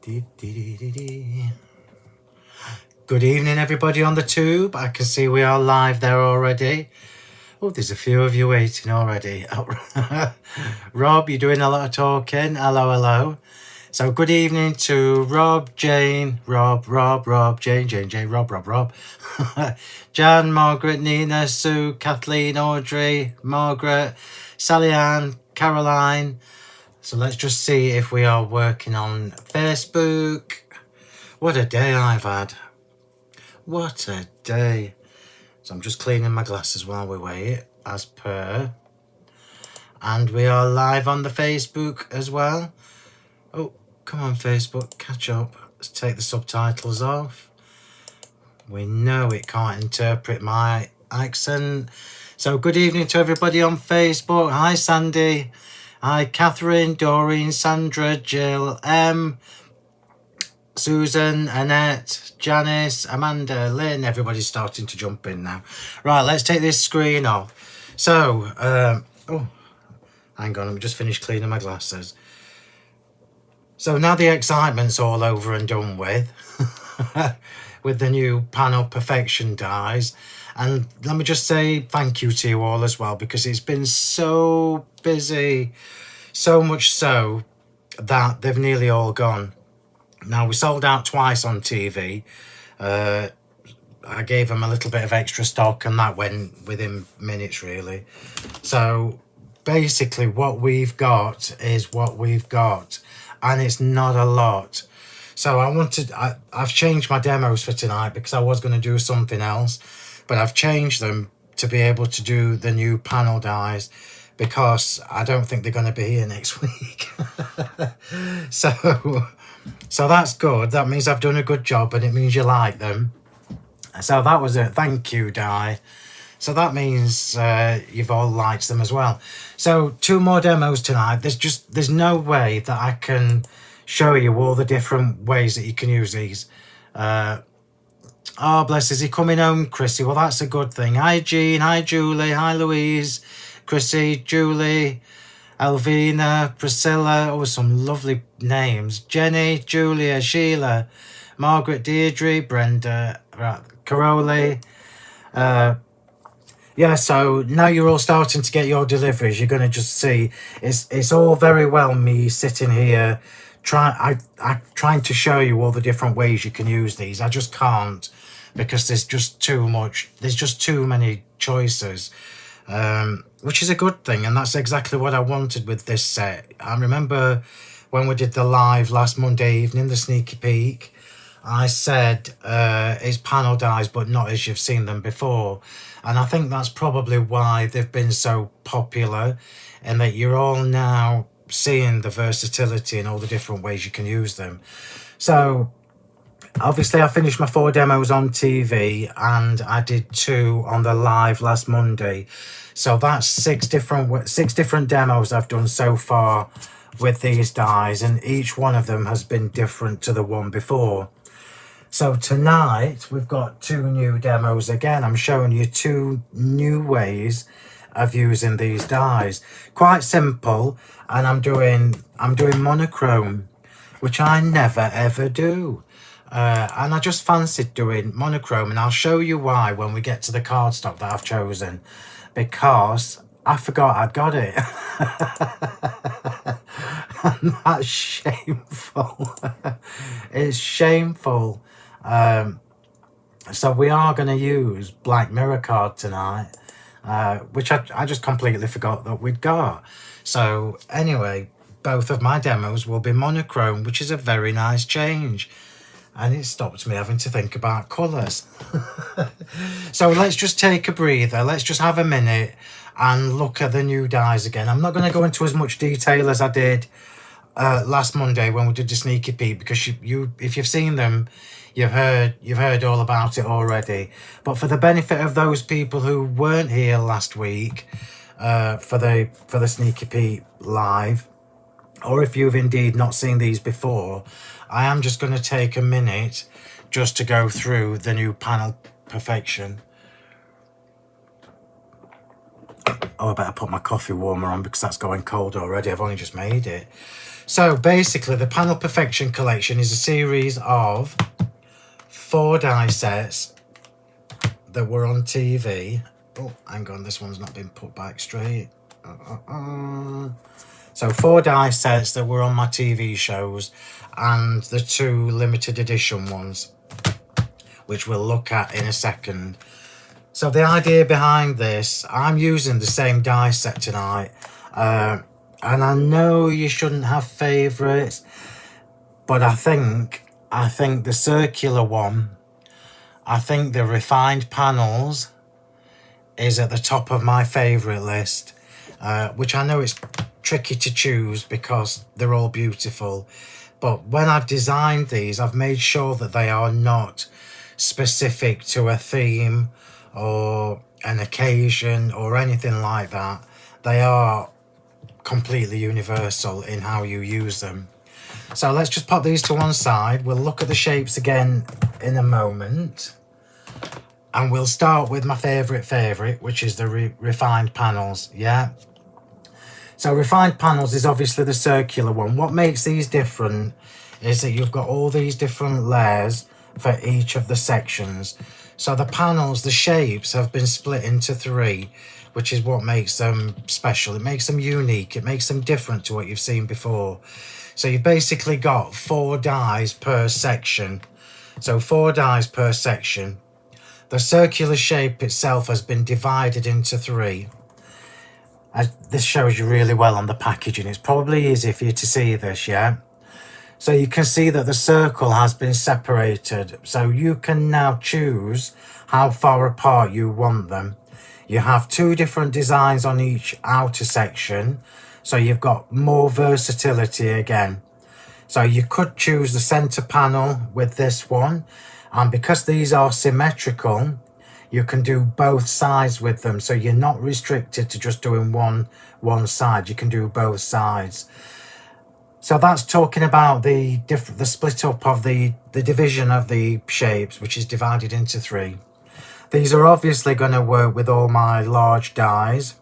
Good evening, everybody on the tube. I can see we are live there already. Oh, there's a few of you waiting already. Rob, you're doing a lot of talking. Hello, hello. So good evening to Rob, Jane, Rob, Jane, Rob. Jan, Margaret, Nina, Sue, Kathleen, Audrey, Margaret, Sally Ann, Caroline. So let's just see if we are working on Facebook. What a day I've had. What a day. So I'm just cleaning my glasses while we wait, as per. And we are live on the Facebook as well. Oh, come on, Facebook, catch up. Let's take the subtitles off. We know it can't interpret my accent. So good evening to everybody on Facebook. Hi, Sandy. Hi, Catherine, Doreen, Sandra, Jill, M, Susan, Annette, Janice, Amanda, Lynn. Everybody's starting to jump in now. Right, let's take this screen off. So, oh, hang on, let me just finish cleaning my glasses. So now the excitement's all over and done with, with the new panel perfection dies. And let me just say thank you to you all as well, because it's been so busy, so much so that they've nearly all gone. Now, we sold out twice on TV. I gave them a little bit of extra stock and that went within minutes, really. So basically what we've got is what we've got, and it's not a lot. So I've changed my demos for tonight because I was going to do something else, but I've changed them to be able to do the new panel dies because I don't think they're going to be here next week. So that's good. That means I've done a good job and it means you like them. So that was a thank you die. So that means you've all liked them as well. So 2 more demos tonight. There's no way that I can show you all the different ways that you can use these. Oh, bless, is he coming home, Chrissy? Well, that's a good thing. Hi, Jean. Hi, Julie. Hi, Louise. Chrissy, Julie, Elvina, Priscilla. Oh, some lovely names. Jenny, Julia, Sheila, Margaret, Deirdre, Brenda, Caroli. Yeah, so now you're all starting to get your deliveries. You're going to just see it's all very well me sitting here trying to show you all the different ways you can use these. I just can't because there's just too much. There's just too many choices, which is a good thing. And that's exactly what I wanted with this set. I remember when we did the live last Monday evening, the sneaky peek, I said it's panel dies, but not as you've seen them before. And I think that's probably why they've been so popular, and that you're all now seeing the versatility and all the different ways you can use them. So obviously I finished my 4 demos on TV and I did 2 on the live last Monday. So that's 6 different demos I've done so far with these dies, and each one of them has been different to the one before. So tonight we've got 2 new demos again. I'm showing you 2 new ways of using these dies. Quite simple, and I'm doing monochrome, which I never ever do. And I just fancied doing monochrome, and I'll show you why when we get to the cardstock that I've chosen, because I forgot I'd got it. And that's shameful. It's shameful. So we are going to use Black Mirror card tonight, which I just completely forgot that we'd got. So anyway, both of my demos will be monochrome, which is a very nice change. And it stopped me having to think about colours. So let's just take a breather. Let's just have a minute and look at the new dies again. I'm not going to go into as much detail as I did last Monday when we did the sneaky peek, because if you've seen them, you've heard all about it already. But for the benefit of those people who weren't here last week for the sneaky peek live, or if you've indeed not seen these before, I am just going to take a minute just to go through the new panel perfection. Oh, I better put my coffee warmer on because that's going cold already. I've only just made it. So basically, the Panel Perfection collection is a series of 4 die sets that were on TV. Oh, hang on, this one's not been put back straight. So 4 die sets that were on my TV shows, and the 2 limited edition ones, which we'll look at in a second. So the idea behind this, I'm using the same die set tonight, and I know you shouldn't have favourites, but I think the circular one, I think the refined panels is at the top of my favourite list, which I know it's tricky to choose because they're all beautiful. But when I've designed these, I've made sure that they are not specific to a theme or an occasion or anything like that. They are completely universal in how you use them. So let's just pop these to one side. We'll look at the shapes again in a moment. And we'll start with my favourite, which is the refined panels, yeah? So refined panels is obviously the circular one. What makes these different is that you've got all these different layers for each of the sections. So the panels, the shapes have been split into 3, which is what makes them special. It makes them unique. It makes them different to what you've seen before. So you've basically got 4 dies per section. So 4 dies per section. The circular shape itself has been divided into 3. This shows you really well on the packaging. It's probably easy for you to see this, yeah? So you can see that the circle has been separated. So you can now choose how far apart you want them. You have 2 different designs on each outer section. So you've got more versatility again. So you could choose the center panel with this one. And because these are symmetrical, you can do both sides with them. So you're not restricted to just doing one side. You can do both sides. So that's talking about the split up of the division of the shapes, which is divided into 3. These are obviously going to work with all my large dies.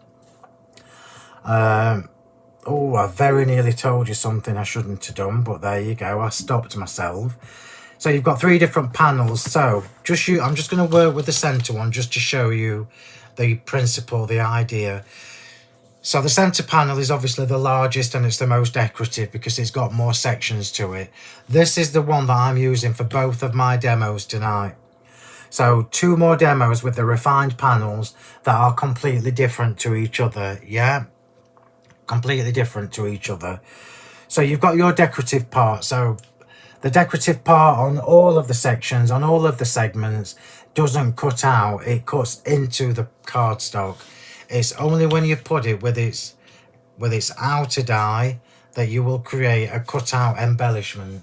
Oh, I very nearly told you something I shouldn't have done, but there you go. I stopped myself. So you've got 3 different panels. So I'm just going to work with the center one just to show you the principle, the idea. So the center panel is obviously the largest and it's the most decorative because it's got more sections to it. This is the one that I'm using for both of my demos tonight. So 2 more demos with the refined panels that are completely different to each other, yeah? Completely different to each other. So you've got your decorative part. So the decorative part on all of the sections, on all of the segments, doesn't cut out. It cuts into the cardstock. It's only when you put it with its outer die that you will create a cutout embellishment,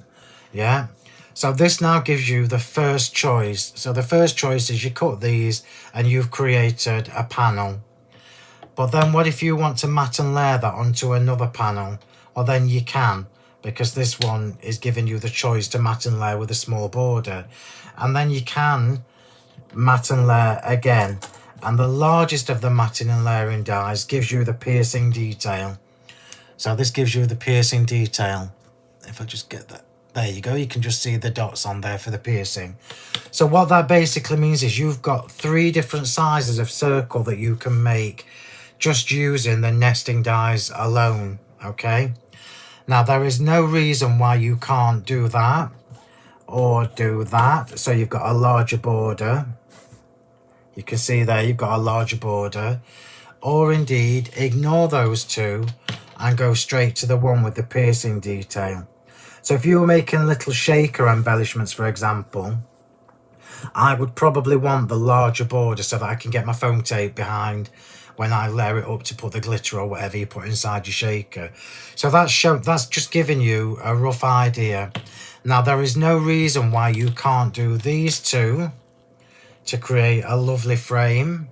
yeah? So this now gives you the first choice. So the first choice is you cut these and you've created a panel. But then what if you want to matte and layer that onto another panel? Well, then you can, because this one is giving you the choice to matte and layer with a small border. And then you can matte and layer again. And the largest of the matting and layering dies gives you the piercing detail. So this gives you the piercing detail. If I just get that. There you go. You can just see the dots on there for the piercing. So what that basically means is you've got 3 different sizes of circle that you can make just using the nesting dies alone, okay? Now, there is no reason why you can't do that or do that. So you've got a larger border. You can see there you've got a larger border. Or indeed, ignore those 2 and go straight to the one with the piercing detail. So if you were making little shaker embellishments, for example, I would probably want the larger border so that I can get my foam tape behind when I layer it up to put the glitter or whatever you put inside your shaker. So that's just giving you a rough idea. Now, there is no reason why you can't do these 2 to create a lovely frame.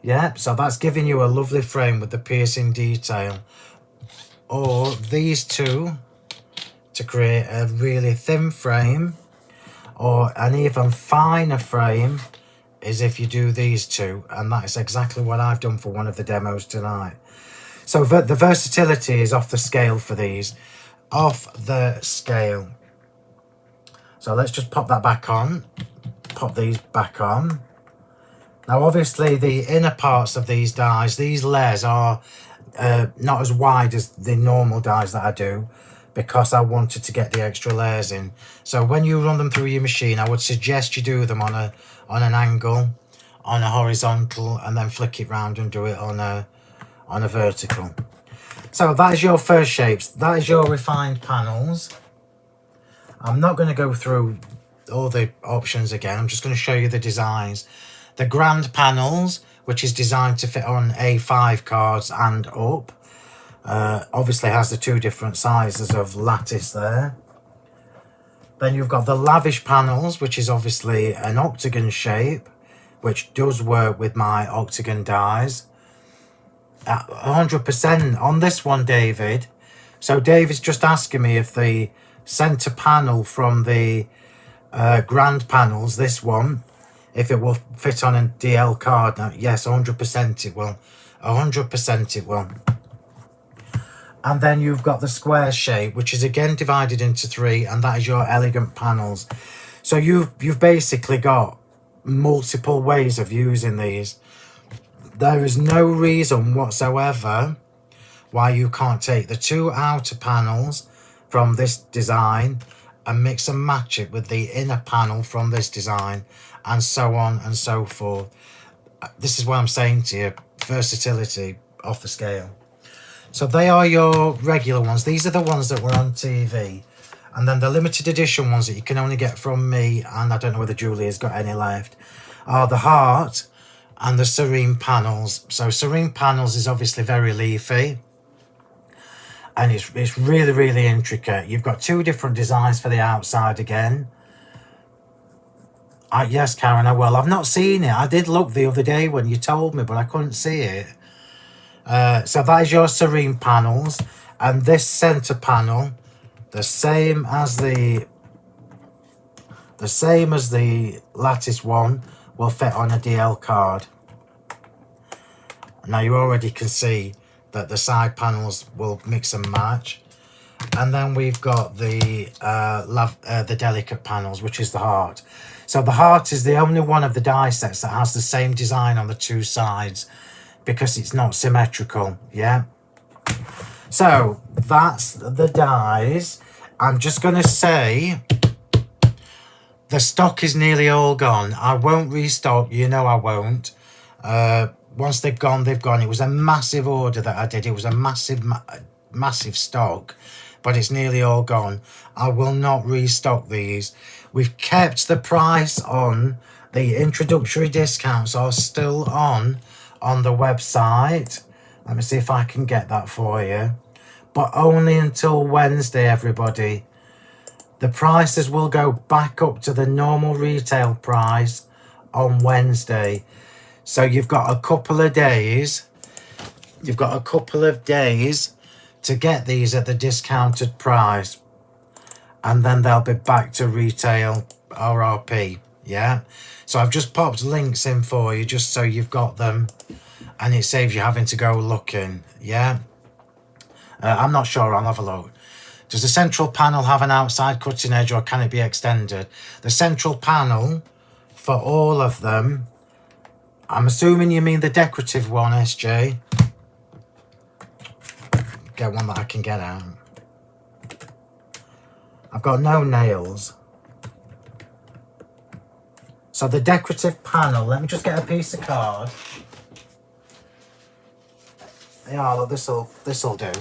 Yeah, so that's giving you a lovely frame with the piercing detail. Or these 2 to create a really thin frame, or an even finer frame is if you do these two, and that is exactly what I've done for one of the demos tonight. So the versatility is off the scale for these. Off the scale. So let's just pop that back on. Pop these back on. Now obviously the inner parts of these dies, these layers are not as wide as the normal dies that I do, because I wanted to get the extra layers in. So when you run them through your machine, I would suggest you do them on an angle, on a horizontal, and then flick it round and do it on a vertical. So that is your first shapes. That is your refined panels. I'm not going to go through all the options again. I'm just going to show you the designs. The grand panels, which is designed to fit on A5 cards and up. Obviously has the two different sizes of lattice there. Then you've got the lavish panels, which is obviously an octagon shape, which does work with my octagon dies. 100% on this one, David. So David's just asking me if the center panel from the grand panels, this one, if it will fit on a DL card. Now, yes, 100% it will. 100% it will. And then you've got the square shape, which is again divided into three, and that is your elegant panels. So you've basically got multiple ways of using these. There is no reason whatsoever why you can't take the two outer panels from this design and mix and match it with the inner panel from this design, and so on and so forth. This is what I'm saying to you, versatility off the scale. So they are your regular ones. These are the ones that were on TV. And then the limited edition ones that you can only get from me, and I don't know whether Julia's got any left, are the heart and the serene panels. So serene panels is obviously very leafy, and it's really, really intricate. You've got two different designs for the outside again. Yes, Karen, I've not seen it. I did look the other day when you told me, but I couldn't see it. So that is your serene panels, and this center panel, the same as the lattice one, will fit on a DL card. Now you already can see that the side panels will mix and match. And then we've got the delicate panels, which is the heart. So the heart is the only one of the die sets that has the same design on the two sides, because it's not symmetrical. Yeah. So that's the dies. I'm just going to say the stock is nearly all gone. I won't restock. You know I won't. Once they've gone, they've gone. It was a massive order that I did. It was a massive stock, but it's nearly all gone. I will not restock these. We've kept the price on. The introductory discounts are still on the website. Let me see if I can get that for you. But only until Wednesday, everybody. The prices will go back up to the normal retail price on Wednesday. So you've got a couple of days. You've got a couple of days to get these at the discounted price. And then they'll be back to retail RRP. Yeah. So I've just popped links in for you just so you've got them. And it saves you having to go looking. Yeah. I'm not sure. I'll have a look. Does the central panel have an outside cutting edge, or can it be extended? The central panel for all of them, I'm assuming you mean the decorative one, SJ. Get one that I can get out. I've got no nails. So the decorative panel, let me just get a piece of card. Yeah, look, this'll do.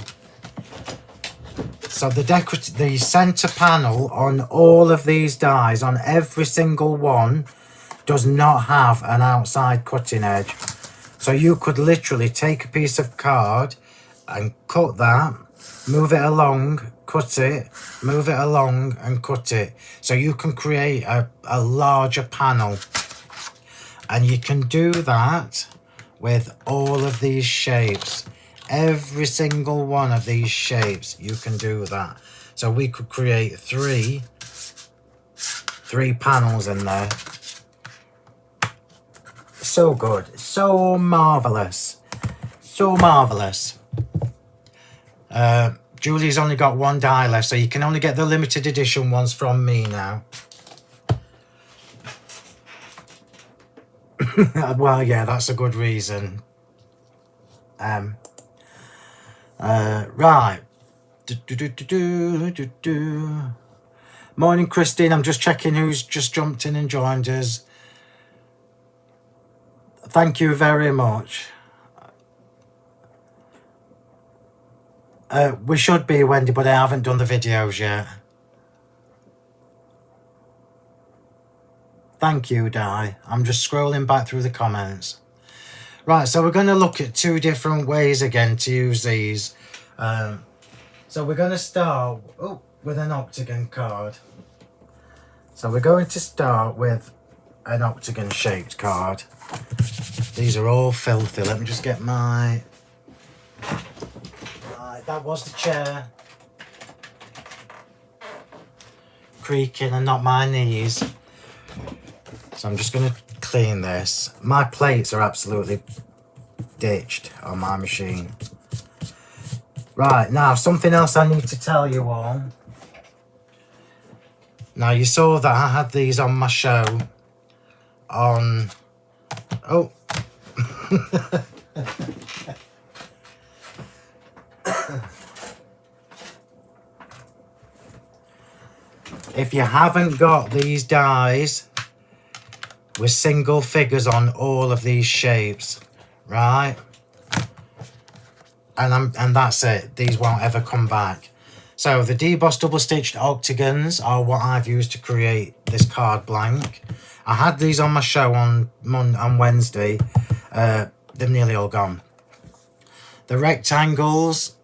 So the center panel on all of these dies, on every single one, does not have an outside cutting edge. So you could literally take a piece of card and cut that, move it along, cut it, move it along and cut it. So you can create a larger panel. And you can do that with all of these shapes. Every single one of these shapes, you can do that. So we could create three panels in there. so good. So marvellous. So marvellous. Julie's only got one die left, so you can only get the limited edition ones from me now. Well, yeah, that's a good reason. Right. Morning, Christine. I'm just checking who's just jumped in and joined us. Thank you very much. We should be, Wendy, but I haven't done the videos yet. Thank you, Di. I'm just scrolling back through the comments. Right, so we're going to look at two different ways again to use these. So we're going to start with an octagon card. So we're going to start with an octagon shaped card. These are all filthy. Let me just get my... Right, that was the chair creaking and not my knees. So I'm just going to clean this. My plates are absolutely ditched on my machine. Right, now something else I need to tell you all. Now you saw that I had these on my show on... Oh. If you haven't got these dies with single figures on all of these shapes, right? And that's it. These won't ever come back. So the debossed double stitched octagons are what I've used to create this card blank. I had these on my show on Wednesday. They're nearly all gone. The rectangles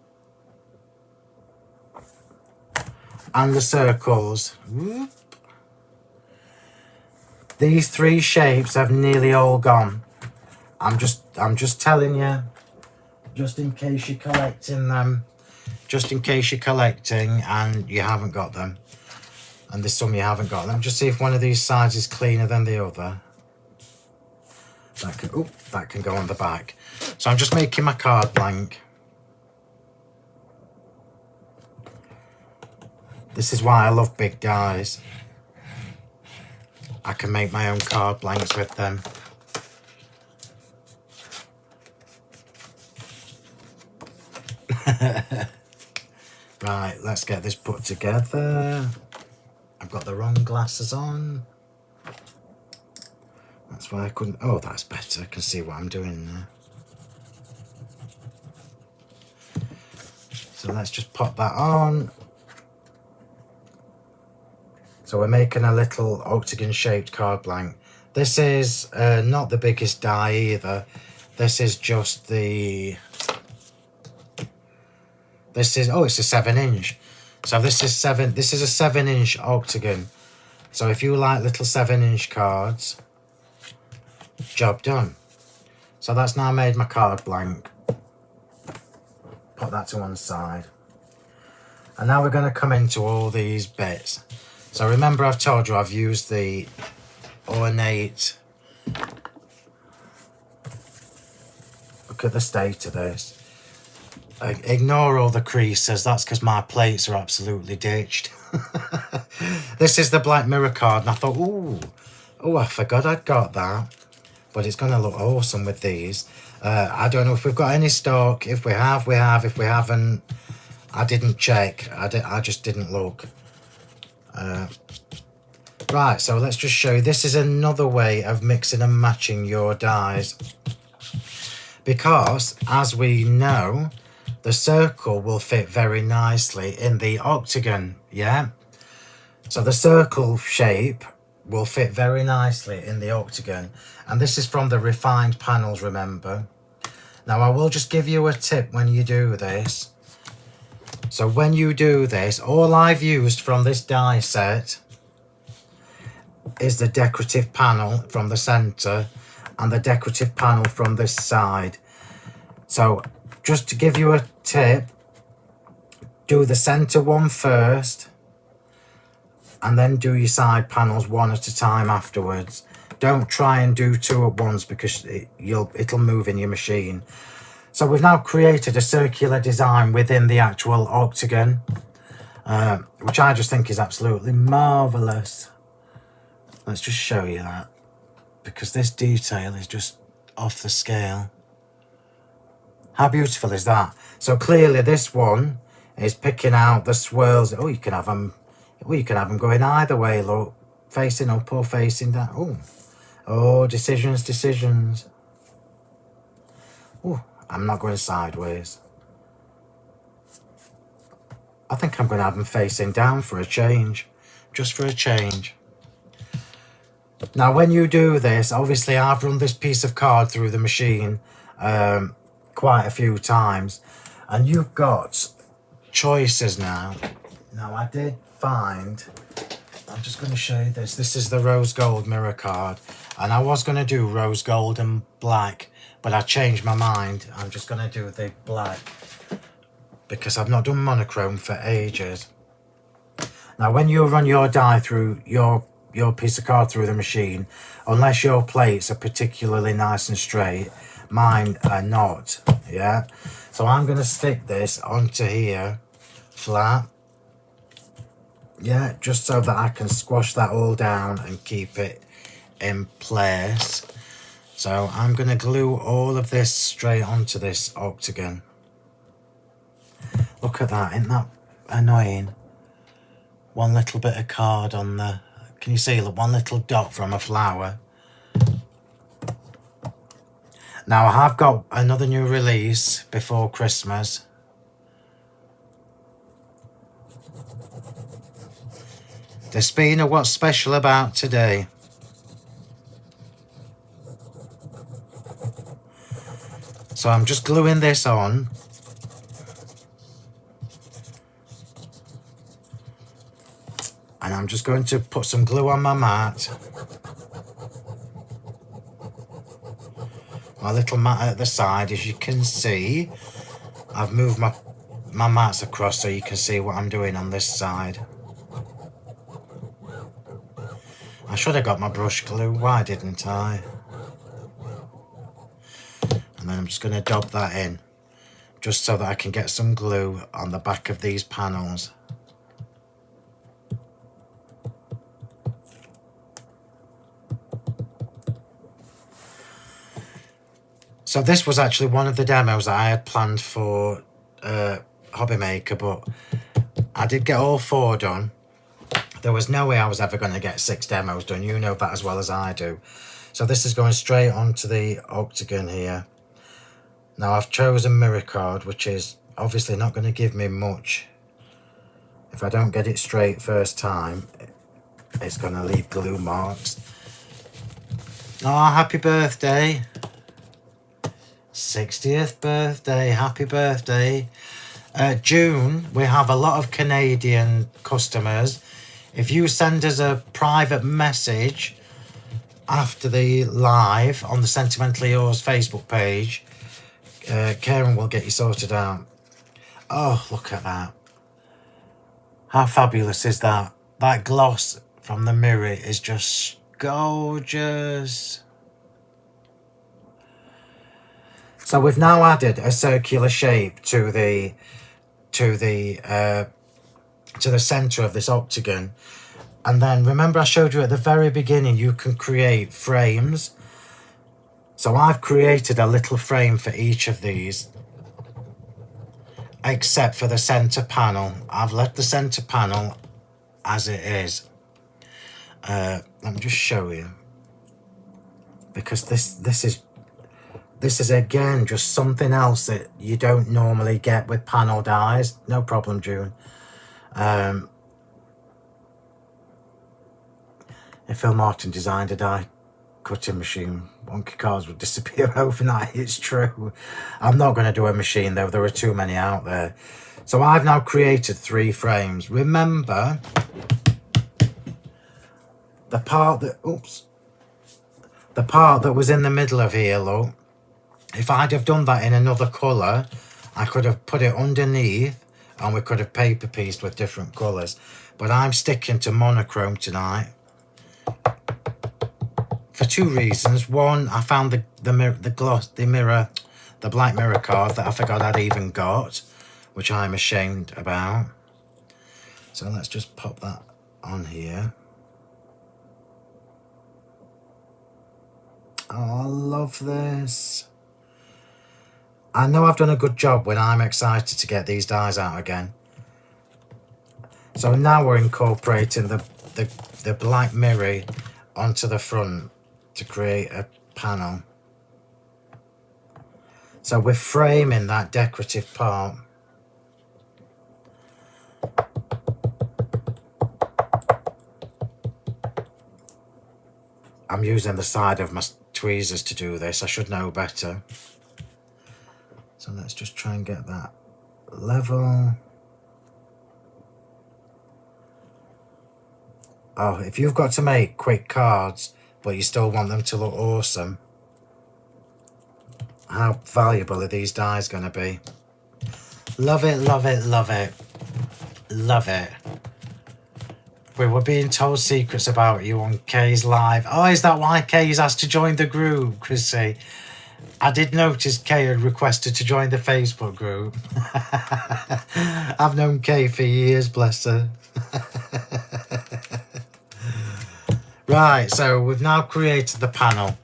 and the circles. Whoop. These three shapes have nearly all gone. I'm just telling you, just in case you're collecting them, just in case you're collecting and you haven't got them, and there's some you haven't got them. Just see if one of these sides is cleaner than the other. That can go on the back. So I'm just making my card blank. This is why I love big dies. I can make my own card blanks with them. Right, let's get this put together. I've got the wrong glasses on. That's why I couldn't... Oh, that's better. I can see what I'm doing there. So let's just pop that on. So we're making a little octagon shaped card blank. This is not the biggest die either. This is just the... This is... Oh, it's a 7-inch. So this is a 7-inch octagon. So if you like little 7-inch cards, job done. So that's now made my card blank. Put that to one side. And now we're going to come into all these bits. So remember, I've told you I've used the ornate... Look at the state of this. Ignore all the creases. That's because my plates are absolutely ditched. This is the Black Mirror card, and I thought, oh, I forgot I'd got that. But it's going to look awesome with these. I don't know if we've got any stock. If we have, we have. If we haven't, I didn't check. I just didn't look. Right, so let's just show you. This is another way of mixing and matching your dies. Because, as we know, the circle will fit very nicely in the octagon, yeah? So the circle shape will fit very nicely in the octagon. And this is from the refined panels, remember? Now, I will just give you a tip when you do this. So when you do this, all I've used from this die set is the decorative panel from the center and the decorative panel from this side. So just to give you a tip, do the center one first and then do your side panels one at a time afterwards, Don't try and do two at once because it'll move in your machine. So we've now created a circular design within the actual octagon, which I just think is absolutely marvellous. Let's just show you that, because this detail is just off the scale. How beautiful is that? So clearly this one is picking out the swirls. Oh, you can have them. Oh, you can have them going either way. Look, facing up or facing down. Oh, decisions. Oh, I'm not going sideways. I think I'm going to have them facing down for a change, just for a change. Now, when you do this, obviously I've run this piece of card through the machine quite a few times, and you've got choices now. Now, I did find, I'm just going to show you this. This is the rose gold mirror card, and I was going to do rose gold and black, but I changed my mind. I'm just going to do the black because I've not done monochrome for ages. Now, when you run your die through your piece of card through the machine, unless your plates are particularly nice and straight, mine are not, yeah? So I'm going to stick this onto here flat, yeah, just so that I can squash that all down and keep it in place. So I'm going to glue all of this straight onto this octagon. Look at that, isn't that annoying? One little bit of card on the, can you see, look, one little dot from a flower. Now I have got another new release before Christmas. The spinner, what's special about today? So I'm just gluing this on. And I'm just going to put some glue on my mat. My little mat at the side, as you can see. I've moved my mats across so you can see what I'm doing on this side. I should have got my brush glue, why didn't I? And then I'm just going to dab that in, just so that I can get some glue on the back of these panels. So this was actually one of the demos that I had planned for Hobby Maker, but I did get all 4 done. There was no way I was ever going to get 6 demos done. You know that as well as I do. So this is going straight onto the octagon here. Now I've chosen mirror card, which is obviously not going to give me much. If I don't get it straight first time, it's going to leave glue marks. Oh, happy birthday. 60th birthday, happy birthday. June, we have a lot of Canadian customers. If you send us a private message after the live on the Sentimentally Yours Facebook page, Karen will get you sorted out. Oh, look at that. How fabulous is that? That gloss from the mirror is just gorgeous. So we've now added a circular shape to the center of this octagon. And then remember I showed you at the very beginning you can create frames. So I've created a little frame for each of these, except for the center panel. I've left the center panel as it is. Let me just show you, because this is again just something else that you don't normally get with panel dies. No problem, June. If Phil Martin designed a die cutting machine, wonky cards would disappear overnight. It's true. I'm not going to do a machine though. There are too many out there. So I've now created 3 frames. Remember the part that, the part that was in the middle of here, look. If I'd have done that in another colour, I could have put it underneath and we could have paper pieced with different colours. But I'm sticking to monochrome tonight for two reasons. One, I found the black mirror card that I forgot I'd even got, which I'm ashamed about. So let's just pop that on here. Oh, I love this. I know I've done a good job when I'm excited to get these dies out again. So now we're incorporating the black mirror onto the front to create a panel. So we're framing that decorative part. I'm using the side of my tweezers to do this. I should know better. So let's just try and get that level. Oh, if you've got to make quick cards, but you still want them to look awesome, how valuable are these dies going to be? Love it, love it, love it. Love it. We were being told secrets about you on Kay's live. Oh, is that why Kay's asked to join the group, Chrissy? I did notice Kay had requested to join the Facebook group. I've known Kay for years, bless her. Right, so we've now created the panel.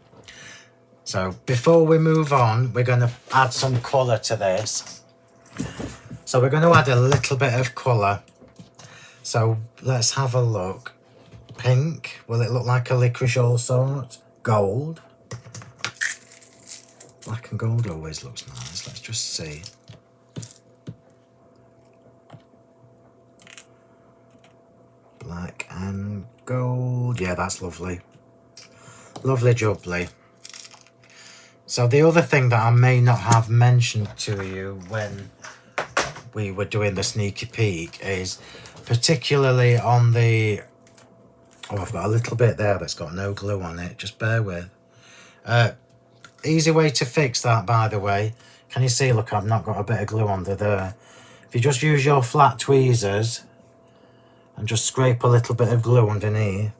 So before we move on, we're going to add some colour to this. So we're going to add a little bit of colour. So let's have a look. Pink, will it look like a licorice all sort? Gold. Black and gold always looks nice. Let's just see. Black and gold. Yeah, that's lovely. Lovely jubbly. So the other thing that I may not have mentioned to you when we were doing the sneaky peek is particularly on the... Oh, I've got a little bit there that's got no glue on it. Just bear with. Easy way to fix that, by the way. Can you see? Look, I've not got a bit of glue under there. If you just use your flat tweezers and just scrape a little bit of glue underneath,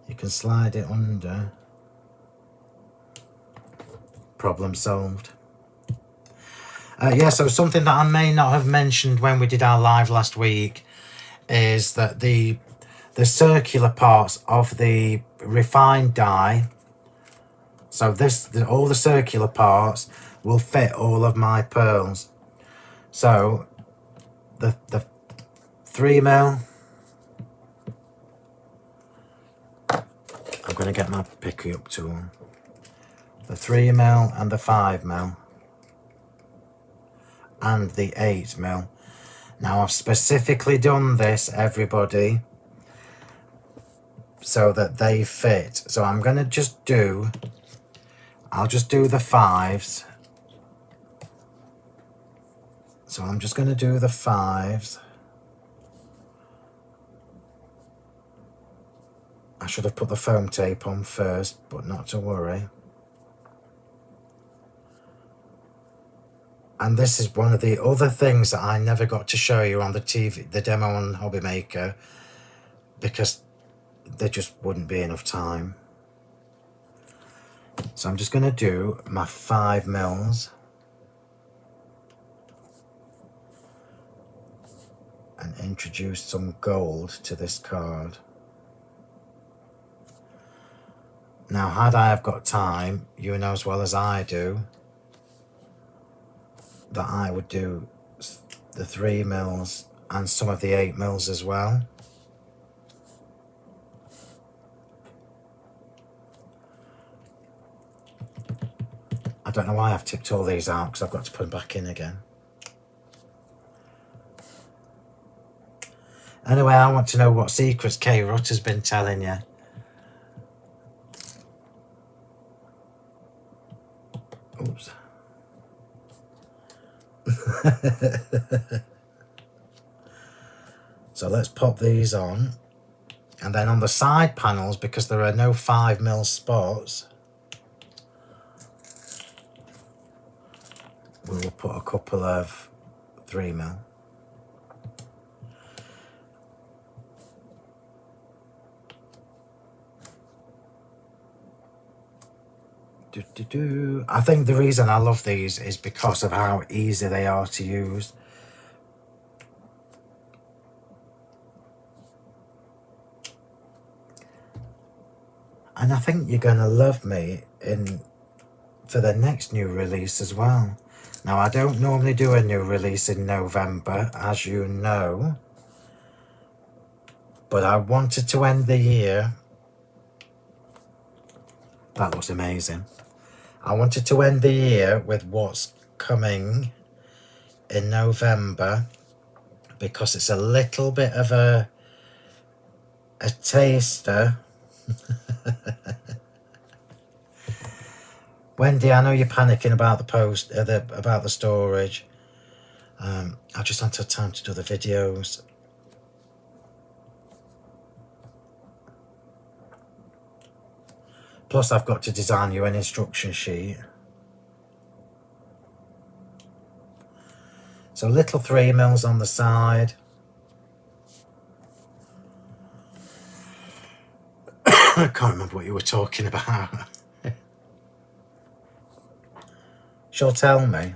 you can slide it under. Problem solved. Yeah, so something that I may not have mentioned when we did our live last week is that the circular parts of the refined die, so all the circular parts will fit all of my pearls. So the 3mm, I'm going to get my picky up tool, the 3mm and the 5mm and the 8mm. Now I've specifically done this, everybody, so that they fit. So I'm going to just do, I'll just do the 5s. So I'm just going to do the 5s. I should have put the foam tape on first, but not to worry. And this is one of the other things that I never got to show you on the TV, the demo on Hobby Maker, because there just wouldn't be enough time. So I'm just going to do my 5mm and introduce some gold to this card. Now, had I have got time, you know as well as I do, that I would do the 3mm and some of the 8mm as well. I don't know why I've tipped all these out, because I've got to put them back in again. Anyway, I want to know what secrets Kay Rutt has been telling you. Oops. So let's pop these on, and then on the side panels, because there are no 5mm spots, we will put a couple of 3mm. I think the reason I love these is because of how easy they are to use. And I think you're going to love me for the next new release as well. Now, I don't normally do a new release in November, as you know. But I wanted to end the year. That looks amazing. I wanted to end the year with what's coming in November, because it's a little bit of a taster. Wendy, I know you're panicking about the about the storage. I just haven't had time to do the videos. Plus, I've got to design you an instruction sheet. So little 3mm on the side. I can't remember what you were talking about. She'll tell me.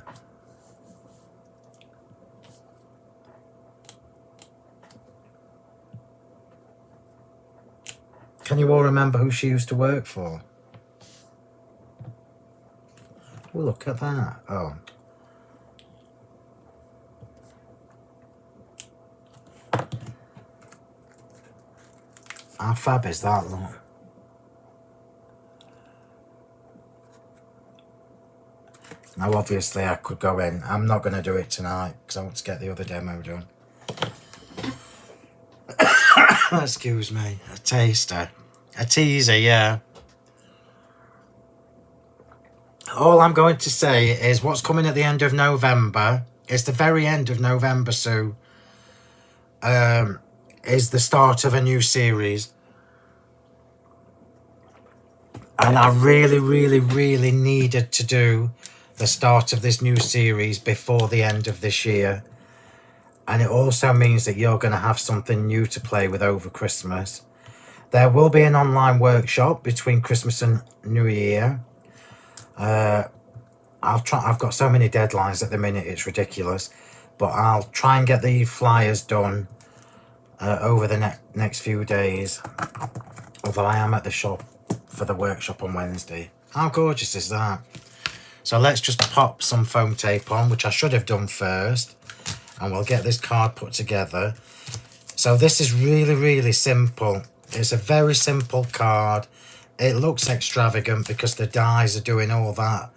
Can you all remember who she used to work for? Oh, look at that. Oh. How fab is that, look? Now, obviously, I could go in. I'm not going to do it tonight because I want to get the other demo done. Excuse me. A taster. A teaser, yeah. All I'm going to say is what's coming at the end of November. It's the very end of November, Sue. Is the start of a new series. And I really, really, really needed to do the start of this new series before the end of this year. And it also means that you're going to have something new to play with over Christmas. There will be an online workshop between Christmas and New Year. I've got so many deadlines at the minute, it's ridiculous. But I'll try and get the flyers done over the next few days. Although I am at the shop for the workshop on Wednesday. How gorgeous is that? So let's just pop some foam tape on, which I should have done first. And we'll get this card put together. So this is really, really simple. It's a very simple card. It looks extravagant because the dies are doing all that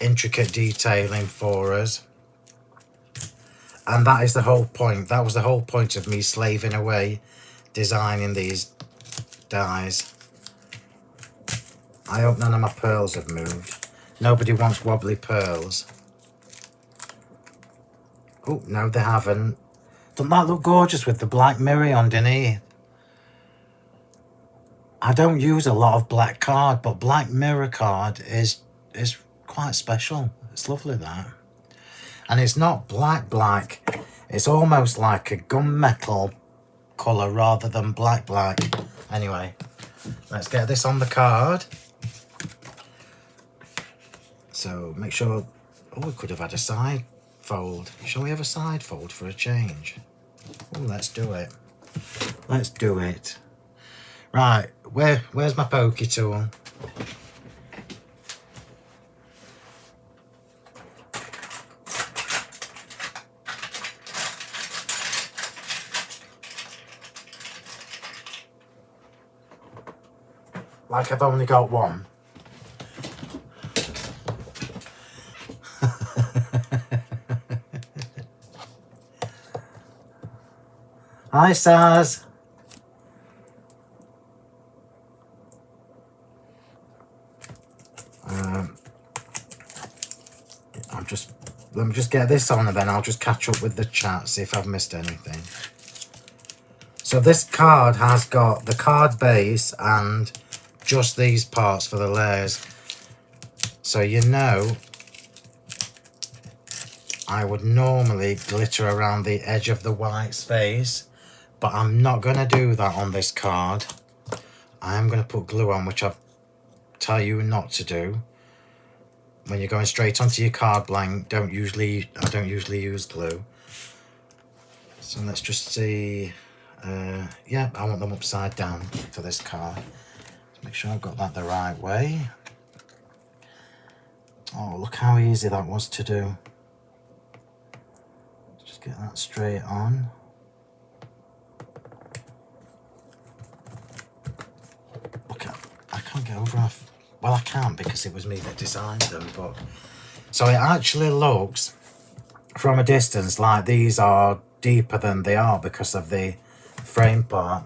intricate detailing for us. And that is the whole point. That was the whole point of me slaving away designing these dies. I hope none of my pearls have moved. Nobody wants wobbly pearls. Oh, no, they haven't. Doesn't that look gorgeous with the black mirror underneath? I don't use a lot of black card, but black mirror card is quite special. It's lovely, that. And it's not black. It's almost like a gunmetal colour rather than black. Anyway, let's get this on the card. So make sure... Oh, we could have had a side fold. Shall we have a side fold for a change? Oh, let's do it. Let's do it. Right, where's my pokey tool? Like I've only got one. Hi, Saz. Let me just get this on and then I'll just catch up with the chat, see if I've missed anything. So this card has got the card base and just these parts for the layers. So you know, I would normally glitter around the edge of the white space, but I'm not going to do that on this card. I am going to put glue on, which I tell you not to do. when you're going straight onto your card blank, I don't usually use glue. So let's just see. Yeah, I want them upside down for this card. Let's make sure I've got that the right way. Oh, look how easy that was to do. Just get that straight on. Look, I can't get over off. Well, I can because it was me that designed them, but so it actually looks from a distance like these are deeper than they are because of the frame part.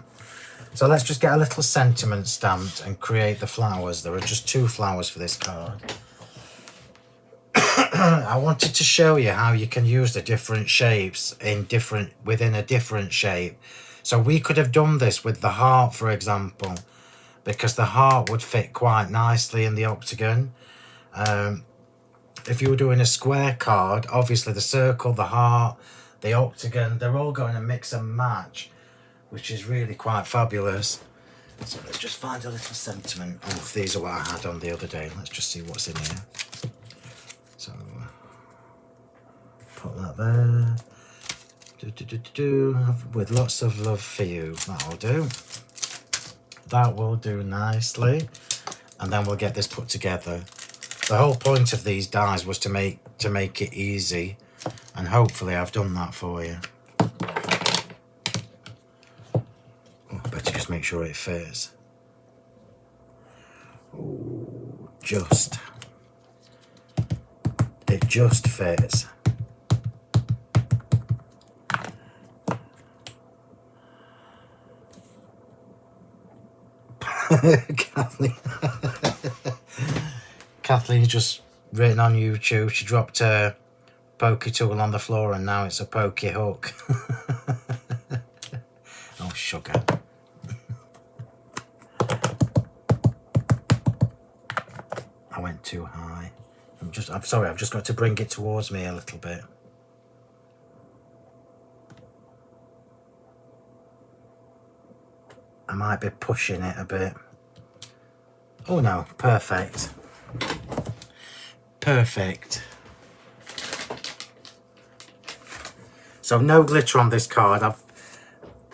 So let's just get a little sentiment stamped and create the flowers. There are just 2 flowers for this card. I wanted to show you how you can use the different shapes within a different shape. So we could have done this with the heart, for example, because the heart would fit quite nicely in the octagon. If you were doing a square card, obviously the circle, the heart, the octagon, they're all going to mix and match, which is really quite fabulous. So let's just find a little sentiment. Oh, these are what I had on the other day. Let's just see what's in here. So put that there. With lots of love for you. That'll do. That will do nicely. And then we'll get this put together. The whole point of these dies was to make it easy, and hopefully I've done that for you. Oh, I better just make sure it fits. Oh, it just fits. Kathleen's just written on YouTube. She dropped her pokey tool on the floor and now it's a pokey hook. Oh, sugar. I went too high. I'm sorry, I've just got to bring it towards me a little bit. I might be pushing it a bit. Oh no, perfect. Perfect. So no glitter on this card.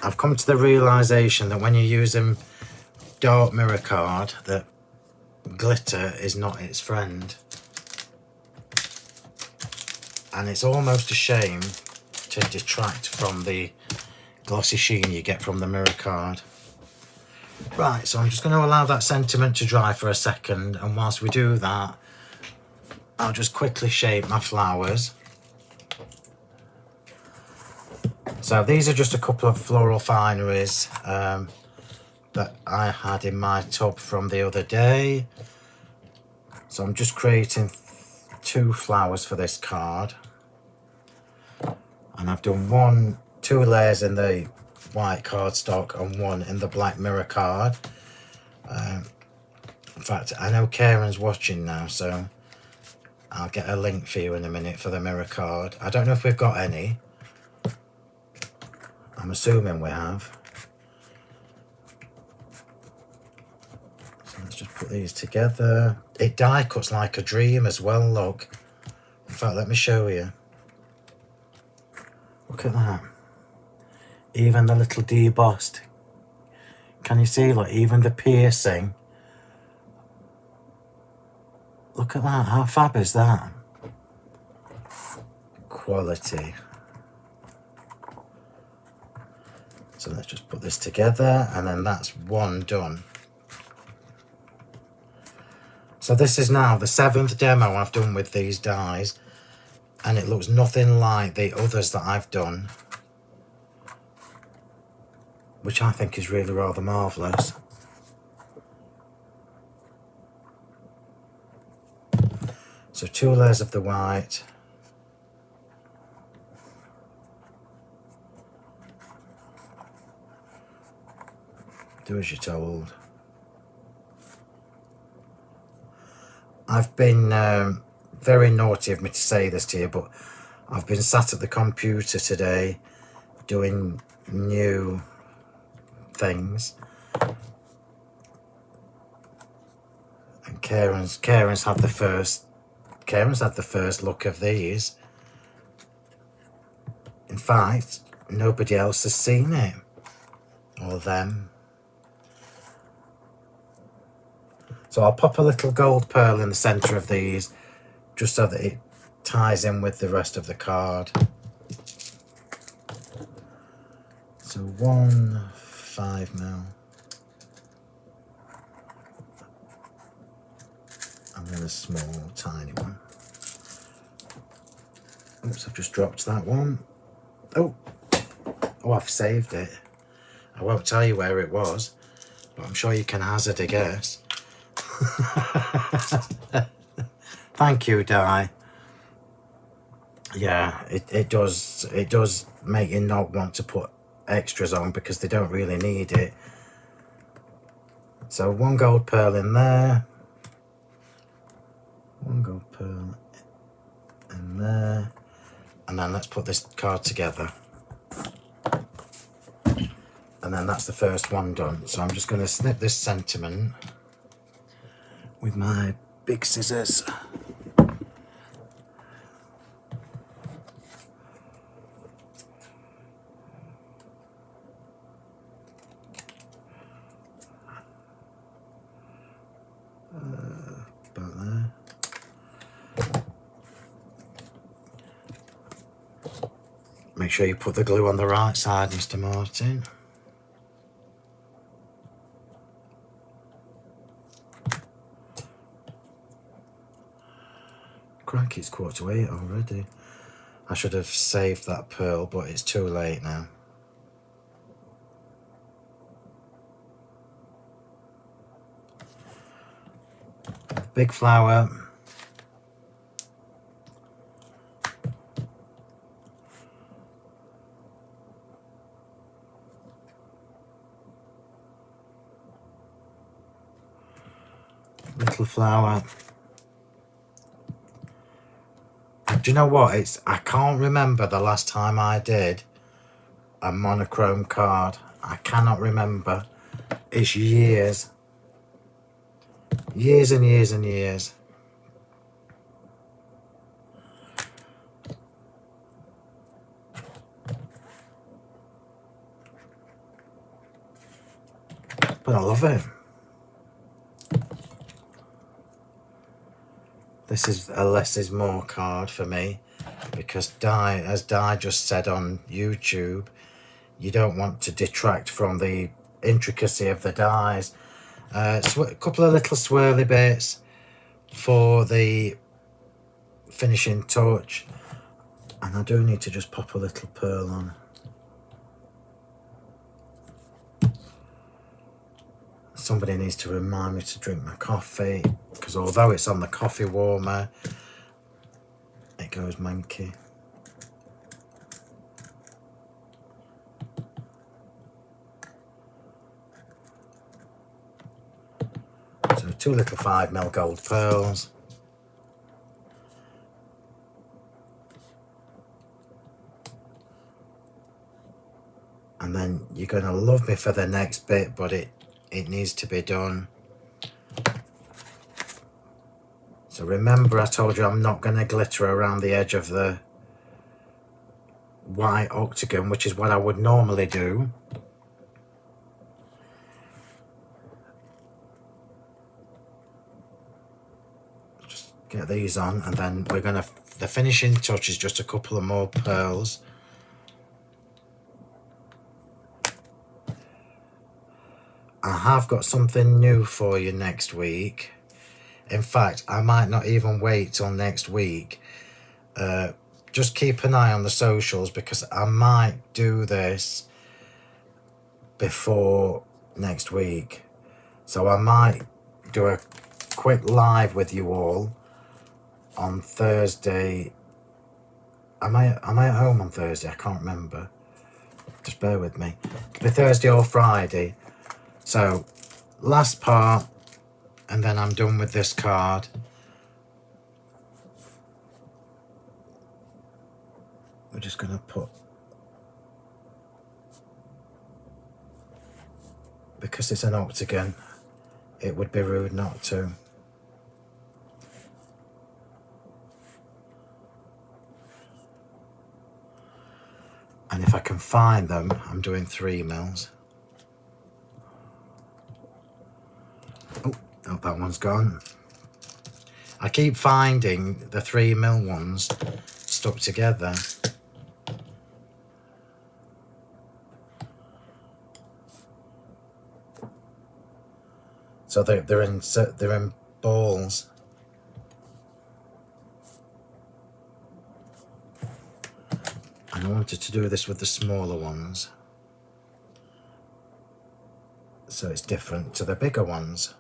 I've come to the realization that when you're using dark mirror card, that glitter is not its friend. And it's almost a shame to detract from the glossy sheen you get from the mirror card. Right, so I'm just going to allow that sentiment to dry for a second, and whilst we do that, I'll just quickly shape my flowers. So these are just a couple of floral fineries that I had in my tub from the other day. So I'm just creating 2 flowers for this card. And I've done 2 layers in the white cardstock and 1 in the black mirror card. In fact, I know Karen's watching now, so I'll get a link for you in a minute for the mirror card. I don't know if we've got any. I'm assuming we have. So let's just put these together. It die cuts like a dream as well, look. In fact, let me show you. Look at that. Even the little debossed. Can you see, like, even the piercing? Look at that, how fab is that? Quality. So let's just put this together, and then that's 1 done. So this is now the 7th demo I've done with these dies, and it looks nothing like the others that I've done, which I think is really rather marvellous. So 2 layers of the white. Do as you're told. I've been very naughty of me to say this to you, but I've been sat at the computer today doing new things, and Karen's had the first Karen's had the first look of these. In fact, nobody else has seen it. Or them. So I'll pop a little gold pearl in the centre of these, just so that it ties in with the rest of the card. So 1 5mm. And then a small, tiny one. Oops, I've just dropped that one. Oh, I've saved it. I won't tell you where it was, but I'm sure you can hazard a guess. Thank you, die. Yeah, it does make you not want to put extras on because they don't really need it. So 1 gold pearl in there. 1 gold pearl in there. And then let's put this card together. And then that's the first one done. So I'm just going to snip this sentiment with my big scissors. About there. Make sure you put the glue on the right side, Mr. Martin. Crikey, it's 7:45 already. I should have saved that pearl, but it's too late now. Big flower. Little flower. Do you know what? I can't remember the last time I did a monochrome card. I cannot remember. It's years. Years and years and years. But I love it. This is a less is more card for me, because as Di just said on YouTube, you don't want to detract from the intricacy of the dies. A couple of little swirly bits for the finishing touch, and I do need to just pop a little pearl on. Somebody needs to remind me to drink my coffee, because although it's on the coffee warmer, it goes manky. So 2 little 5mm gold pearls. And then you're going to love me for the next bit, but it needs to be done. So remember, I told you I'm not going to glitter around the edge of the white octagon, which is what I would normally do. Just get these on, and then we're going to, the finishing touch is just a couple of more pearls. I have got something new for you next week. In fact, I might not even wait till next week. Just keep an eye on the socials, because I might do this before next week. So I might do a quick live with you all on Thursday. Am I at home on Thursday? I can't remember. Just bear with me. It'll be Thursday or Friday. So, last part, and then I'm done with this card. We're just going to put, because it's an octagon, it would be rude not to. can find them, I'm doing 3 mils. Oh, that one's gone. I keep finding the 3 mil ones stuck together. So they're in balls. And I wanted to do this with the smaller ones, so it's different to the bigger ones.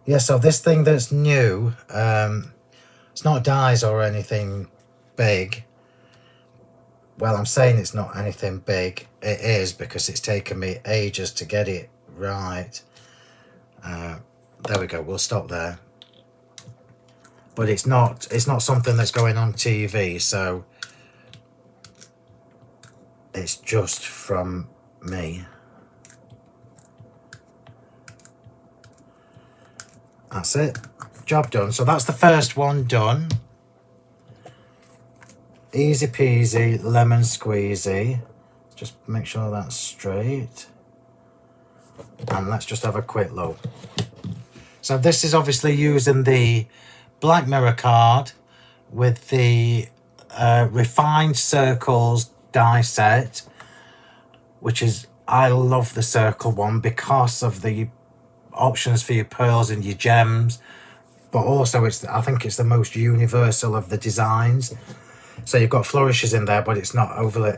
Yeah, so this thing that's new, it's not dyes or anything big. Well, I'm saying it's not anything big. It is, because it's taken me ages to get it right. There we go, we'll stop there. But it's not something that's going on TV, so it's just from me. That's it. Job done. So that's the first one done. Easy peasy, lemon squeezy. Just make sure that's straight. And let's just have a quick look. So this is obviously using the Black Mirror card with the refined circles die set, which is, I love the circle one because of the options for your pearls and your gems, but also I think it's the most universal of the designs. So you've got flourishes in there, but it's not overly,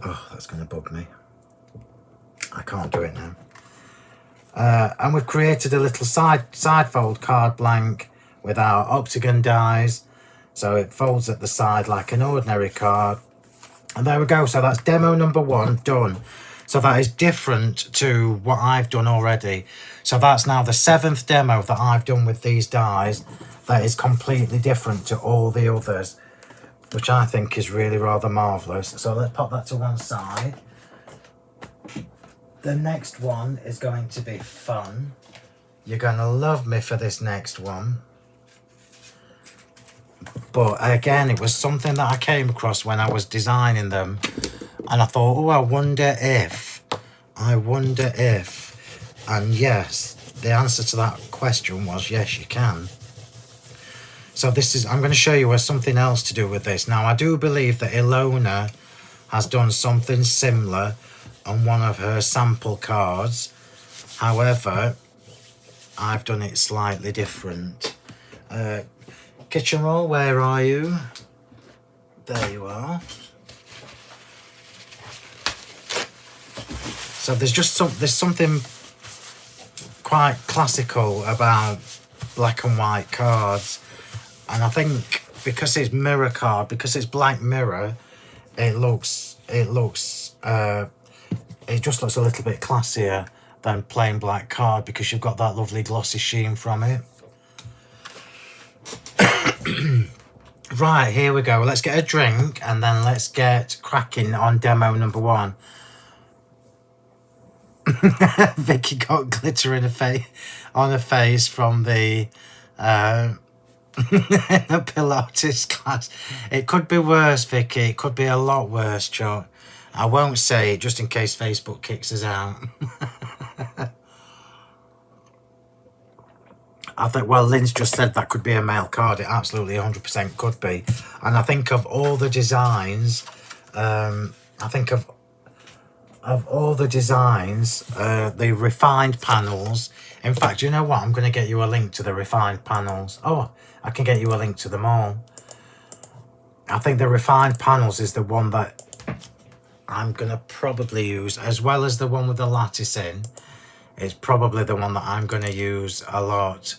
oh, that's going to bug me. I can't do it now. And we've created a little side fold card blank with our octagon dies, so it folds at the side like an ordinary card. And there we go. So that's demo number 1 done. So that is different to what I've done already. So that's now the 7th demo that I've done with these dies. That is completely different to all the others, which I think is really rather marvellous. So let's pop that to one side. The next one is going to be fun. You're going to love me for this next one. But again, it was something that I came across when I was designing them. And I thought, oh, I wonder if. And yes, the answer to that question was yes, you can. So this is, I'm going to show you something else to do with this. Now, I do believe that Ilona has done something similar on one of her sample cards. However, I've done it slightly different. Kitchen roll, where are you? There you are. So there's something quite classical about black and white cards, and I think because it's mirror card, because it's Black Mirror, it just looks a little bit classier than plain black card, because you've got that lovely glossy sheen from it. Right, here we go. Let's get a drink and then let's get cracking on demo number 1. Vicky got glitter in on her face from the the Pilates class. It could be worse, Vicky. It could be a lot worse, Chuck. I won't say it just in case Facebook kicks us out. I think, well, Lynn's just said that could be a male card. It absolutely 100% could be. And I think of all the designs, the refined panels. In fact, you know what? I'm going to get you a link to the refined panels. Oh, I can get you a link to them all. I think the refined panels is the one that I'm going to probably use, as well as the one with the lattice in. It's probably the one that I'm going to use a lot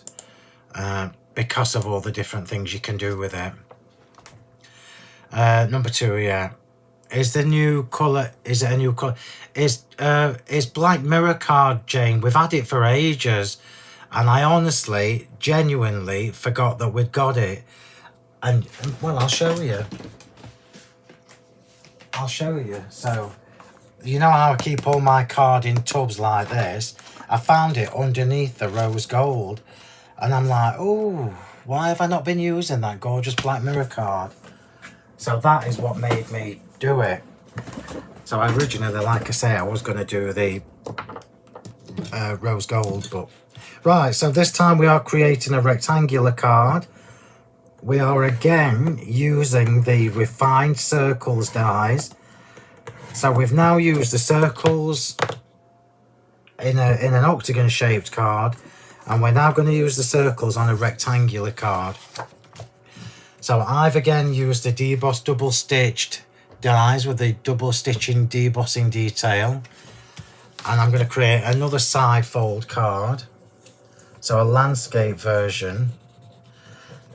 because of all the different things you can do with it. Number 2, yeah. Is the new colour, is it a new colour? Is Black Mirror card, Jane? We've had it for ages. And I honestly, genuinely forgot that we'd got it. And well, I'll show you. So, you know how I keep all my card in tubs like this? I found it underneath the rose gold. And I'm like, oh, why have I not been using that gorgeous Black Mirror card? So that is what made me do it. So originally, like I say, I was going to do the rose gold, but... Right, so this time we are creating a rectangular card. We are again using the refined circles dies. So we've now used the circles in an octagon shaped card, and we're now going to use the circles on a rectangular card. So I've again used the deboss double stitched dies with the double stitching debossing detail, and I'm going to create another side fold card, so a landscape version.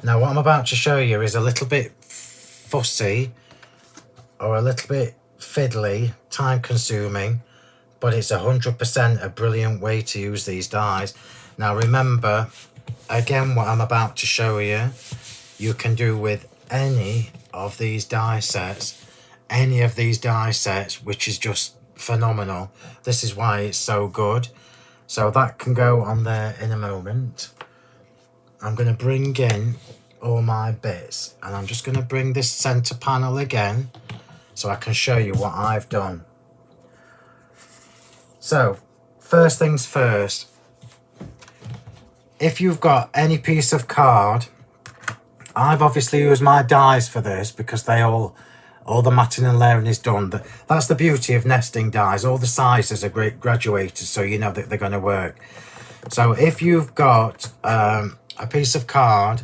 Now what I'm about to show you is a little bit fussy or a little bit fiddly, time consuming, but it's 100% a brilliant way to use these dies. Now remember, again, what I'm about to show you, you can do with any of these die sets, which is just phenomenal. This is why it's so good. So that can go on there in a moment. I'm going to bring in all my bits, and I'm just going to bring this center panel again so I can show you what I've done. So first things first, if you've got any piece of card, I've obviously used my dies for this because they all the matting and layering is done. That's the beauty of nesting dies. All the sizes are great graduated, so you know that they're going to work. So if you've got a piece of card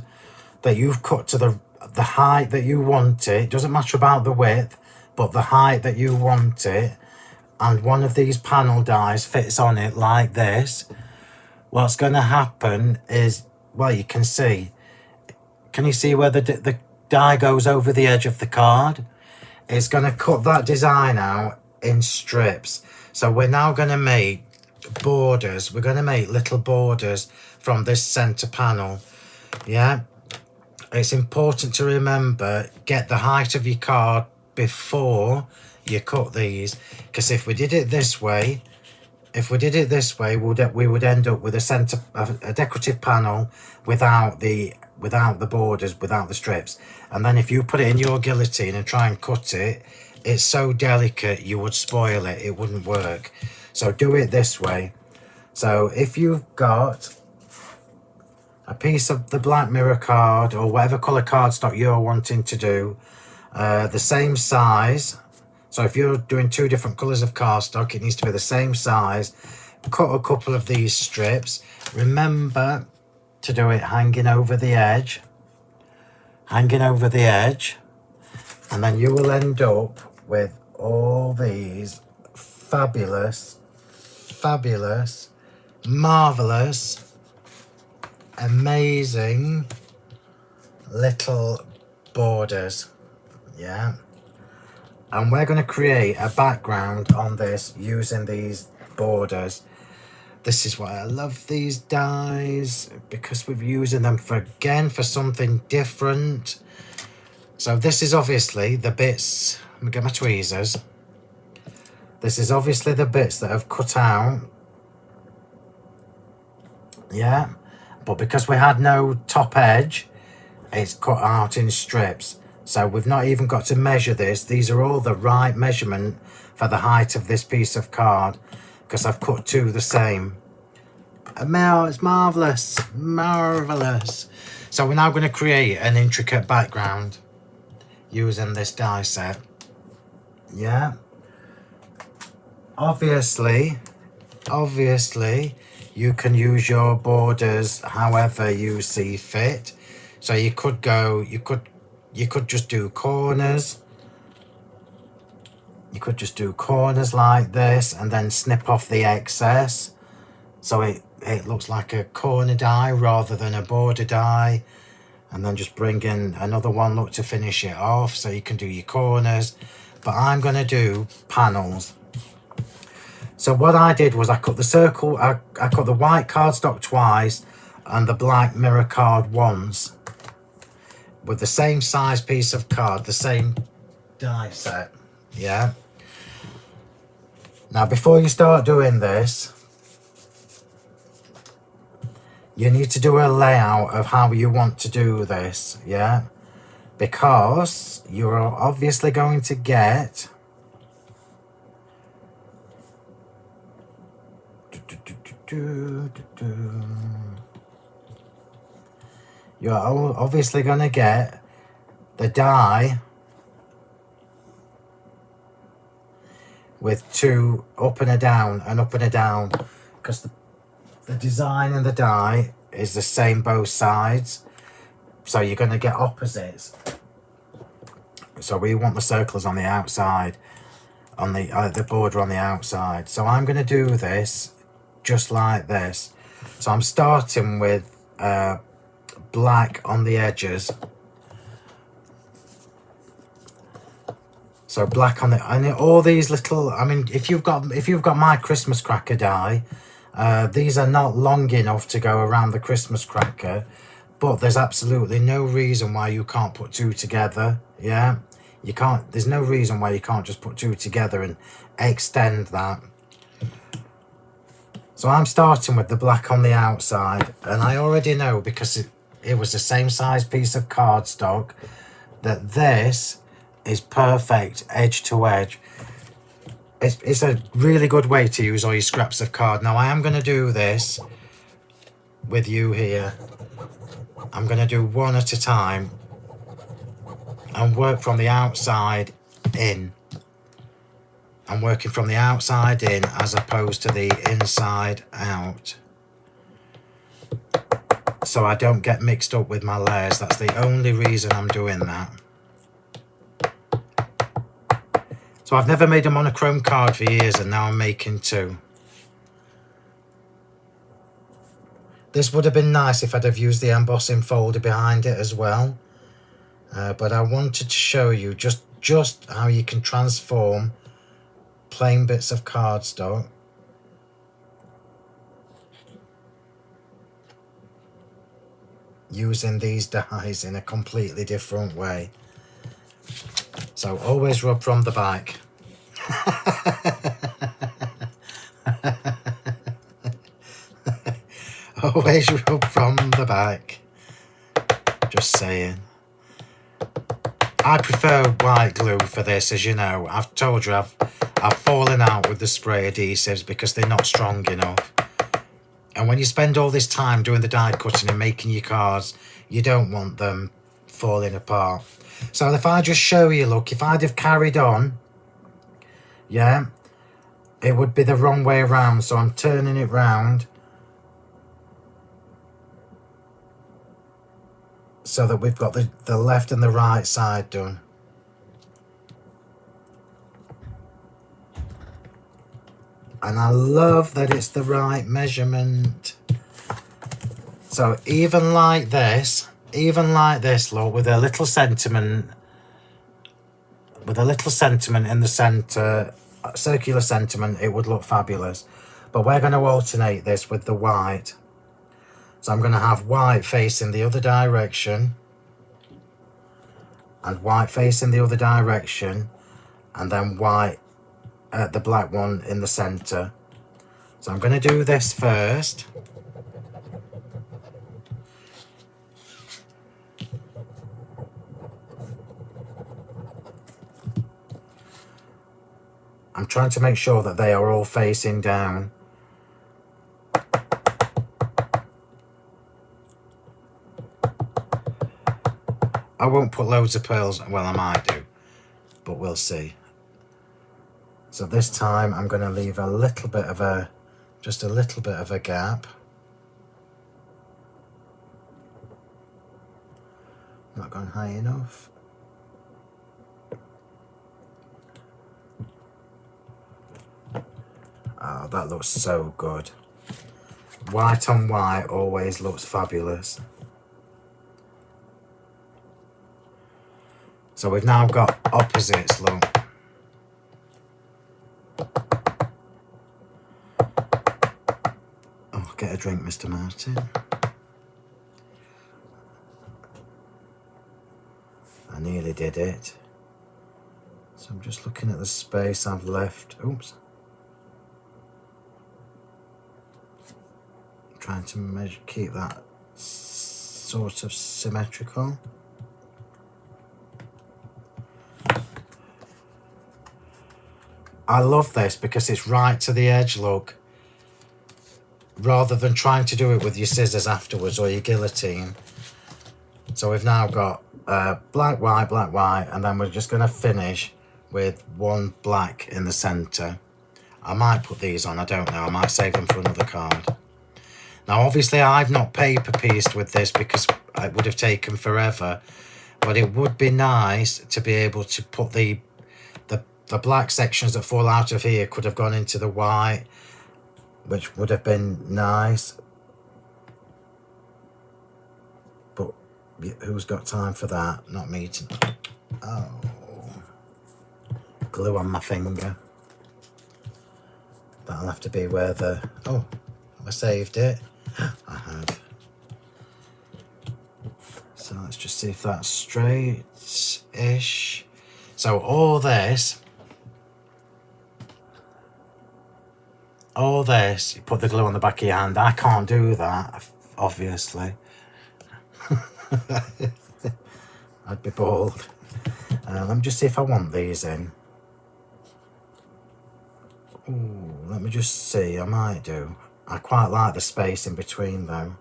that you've cut to the height that you want it, doesn't matter about the width, but the height that you want it, and one of these panel dies fits on it like this, what's going to happen is, well, you can see, can you see where the die goes over the edge of the card? It's going to cut that design out in strips. So we're now going to make borders. We're going to make little borders from this center panel. Yeah, it's important to remember, get the height of your card before you cut these, because if we did it this way, we would end up with a decorative panel without the borders, without the strips. And then if you put it in your guillotine and try and cut it, it's so delicate you would spoil it. It wouldn't work. So do it this way. So if you've got a piece of the Black Mirror card or whatever color cardstock you're wanting to do, the same size. So if you're doing two different colors of cardstock, it needs to be the same size. Cut a couple of these strips. Remember to do it hanging over the edge. And then you will end up with all these fabulous, marvelous, amazing little borders. Yeah. And we're going to create a background on this using these borders. This is why I love these dies, because we're using them for something different. So this is obviously the bits, let me get my tweezers. This is obviously the bits that have cut out. Yeah, but because we had no top edge, it's cut out in strips. So we've not even got to measure this. These are all the right measurement for the height of this piece of card, because I've cut two the same. It's marvellous. So we're now going to create an intricate background using this die set. Yeah. Obviously, you can use your borders however you see fit. So you could just do corners. You could just do corners like this and then snip off the excess, so it looks like a corner die rather than a border die, and then just bring in another one, look, to finish it off, so you can do your corners. But I'm going to do panels. So what I did was I cut the circle, I cut the white cardstock twice and the Black Mirror card once, with the same size piece of card, the same die set. Yeah. Now before you start doing this, you need to do a layout of how you want to do this, yeah? Because you're obviously going to get you're obviously going to get the die with two up and a down and up and a down, because the design and the die is the same both sides, so you're going to get opposites. So we want the circles on the outside, on the border on the outside. So I'm going to do this just like this. So I'm starting with black on the edges. So black on the, and all these little, I mean, if you've got my Christmas cracker die, these are not long enough to go around the Christmas cracker, but there's absolutely no reason why you can't put two together. Yeah, you can't, there's no reason why you can't just put two together and extend that. So I'm starting with the black on the outside, and I already know, because it was the same size piece of cardstock, that this is perfect edge to edge. It's a really good way to use all your scraps of card. Now I am going to do this with you here. I'm going to do one at a time and work from the outside in. I'm working from the outside in as opposed to the inside out, so I don't get mixed up with my layers. That's the only reason I'm doing that. So I've never made a monochrome card for years, and now I'm making two. This would have been nice if I'd have used the embossing folder behind it as well. But I wanted to show you just how you can transform plain bits of cardstock using these dies in a completely different way. So always rub from the back. Always rub from the back. Just saying. I prefer white glue for this, as you know. I've told you I've fallen out with the spray adhesives because they're not strong enough. And when you spend all this time doing the die cutting and making your cards, you don't want them falling apart. So if I just show you, look, if I'd have carried on, yeah, it would be the wrong way around. So I'm turning it round so that we've got the left and the right side done. And I love that it's the right measurement. So even like this, look, with a little sentiment, in the center, circular sentiment, it would look fabulous. But we're going to alternate this with the white. So I'm going to have white facing the other direction, and white facing the other direction, and then white, the black one in the center. So I'm going to do this first. I'm trying to make sure that they are all facing down. I won't put loads of pearls, well I might do, but we'll see. So this time I'm going to leave a little bit of a, just a little bit of a gap. Not going high enough. Oh, that looks so good. White on white always looks fabulous. So we've now got opposites, look. Oh, get a drink, Mr. Martin. I nearly did it. So I'm just looking at the space I've left. Oops. trying to measure, keep that sort of symmetrical. I love this because it's right to the edge, look. Rather than trying to do it with your scissors afterwards or your guillotine. So we've now got black, white, and then we're just going to finish with one black in the centre. I might put these on, I don't know, I might save them for another card. Now obviously I've not paper pieced with this because it would have taken forever, but it would be nice to be able to put the black sections that fall out of here could have gone into the white, which would have been nice. But who's got time for that? Not me. Oh, glue on my finger. That'll have to be where the... Oh, have I saved it? I have. So let's just see if that's straight-ish. So all this, you put the glue on the back of your hand. I can't do that, obviously. I'd be bald. Let me just see if I want these in. Ooh, let me just see, I might do. I quite like the space in between though.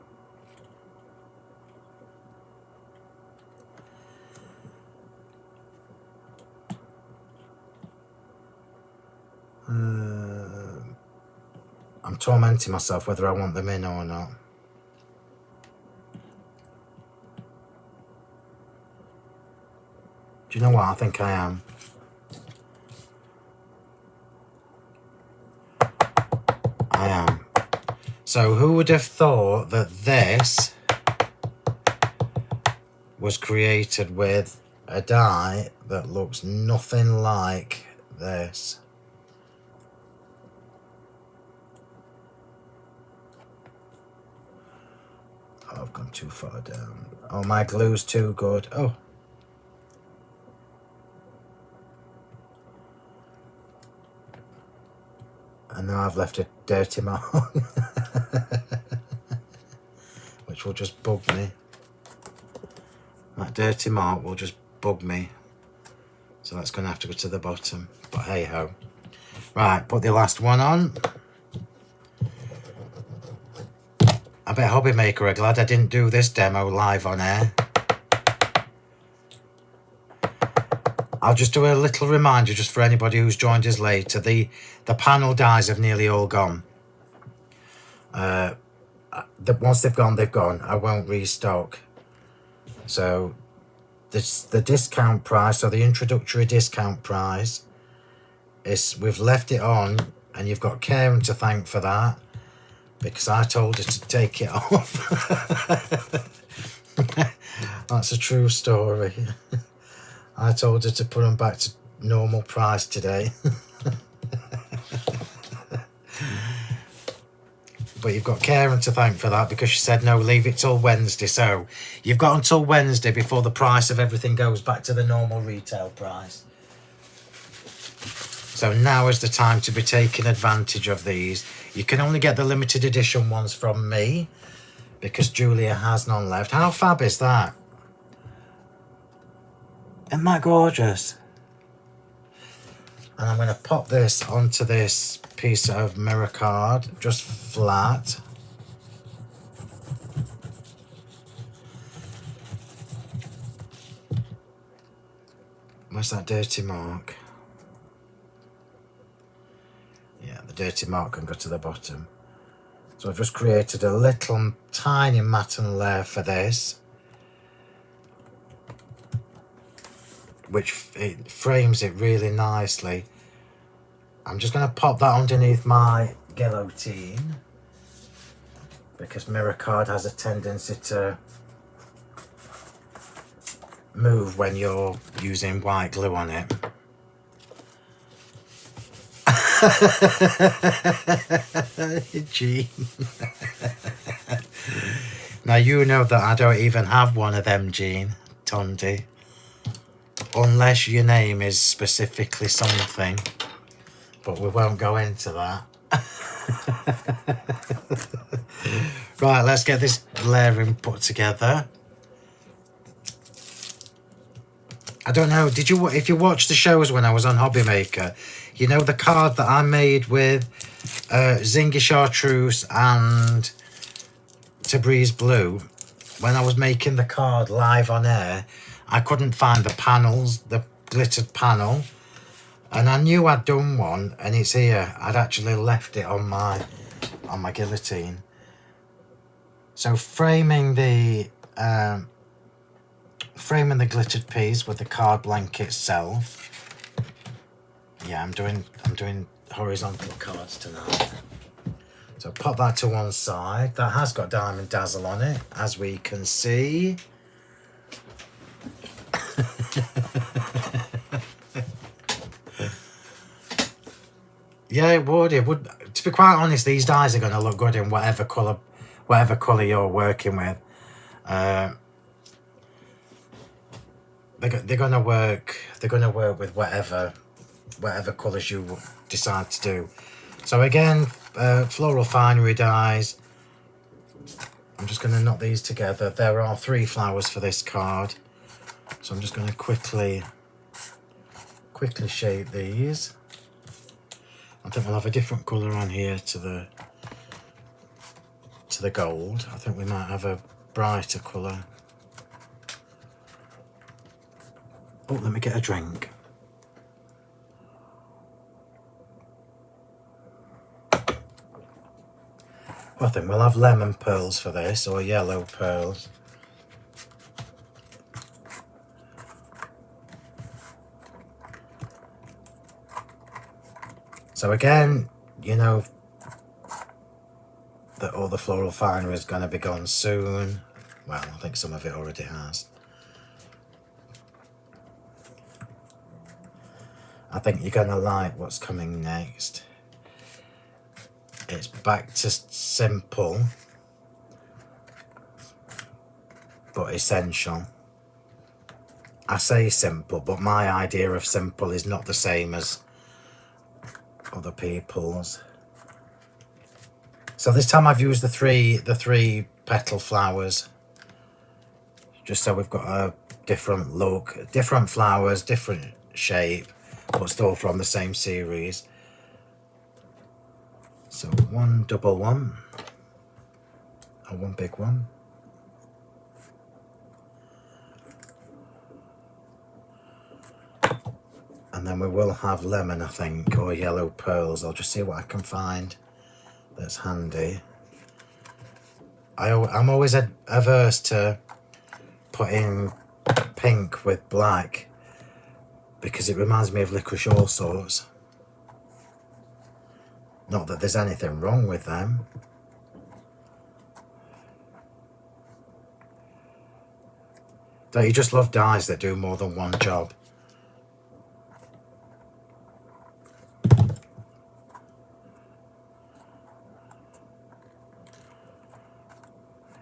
I'm tormenting myself whether I want them in or not. Do you know what? I think I am. I am. So who would have thought that this was created with a die that looks nothing like this? Oh, I've gone too far down. Oh, my glue's too good. Oh. And now I've left a dirty mark. Which will just bug me. That dirty mark will just bug me. So that's going to have to go to the bottom. But hey ho. Right, put the last one on. I bet Hobby Maker are glad I didn't do this demo live on air. I'll just do a little reminder just for anybody who's joined us later. The panel dies have nearly all gone. Once they've gone, they've gone. I won't restock. So the discount price, so the introductory discount price, is we've left it on, and you've got Karen to thank for that, because I told her to take it off. That's a true story. I told her to put them back to normal price today. But you've got Karen to thank for that, because she said, no, leave it till Wednesday. So you've got until Wednesday before the price of everything goes back to the normal retail price. So now is the time to be taking advantage of these. You can only get the limited edition ones from me, because Julia has none left. How fab is that? Isn't that gorgeous? And I'm going to pop this onto this piece of mirror card, just flat. Where's that dirty mark? Yeah, the dirty mark can go to the bottom. So I've just created a little tiny matten layer for this, which it frames it really nicely. I'm just going to pop that underneath my guillotine, because mirror card has a tendency to move when you're using white glue on it. Gene. Now you know that I don't even have one of them, Gene, Tondi. Unless your name is specifically something. But we won't go into that. Right, let's get this layering put together. I don't know, did you, if you watched the shows when I was on Hobby Maker, you know the card that I made with Zingy Chartreuse and Tabriz Blue? When I was making the card live on air, I couldn't find the panels, the glittered panel, and I knew I'd done one, and it's here. I'd actually left it on my guillotine. So framing the glittered piece with the card blank itself. Yeah, I'm doing horizontal cards tonight. So pop that to one side. That has got Diamond Dazzle on it, as we can see. Yeah, it would. It would. To be quite honest, these dies are going to look good in whatever colour you're working with. They're going to work. They're going to work with whatever colours you decide to do. So again, floral finery dies. I'm just going to knot these together. There are 3 flowers for this card, so I'm just going to quickly shape these. I think we'll have a different colour on here to the gold. I think we might have a brighter colour. Oh, let me get a drink. I think we'll have lemon pearls for this, or yellow pearls. So again, you know that all the floral finery is going to be gone soon. Well, I think some of it already has. I think you're going to like what's coming next. It's back to simple, but essential. I say simple, but my idea of simple is not the same as other people's. So this time I've used the three petal flowers, just so we've got a different look, different flowers, different shape, but still from the same series. So 1 double one, and 1 big one. And then we will have lemon, I think, or yellow pearls. I'll just see what I can find that's handy. I'm always averse to putting pink with black because it reminds me of Licorice All Sorts. Not that there's anything wrong with them. Don't you just love dies that do more than one job?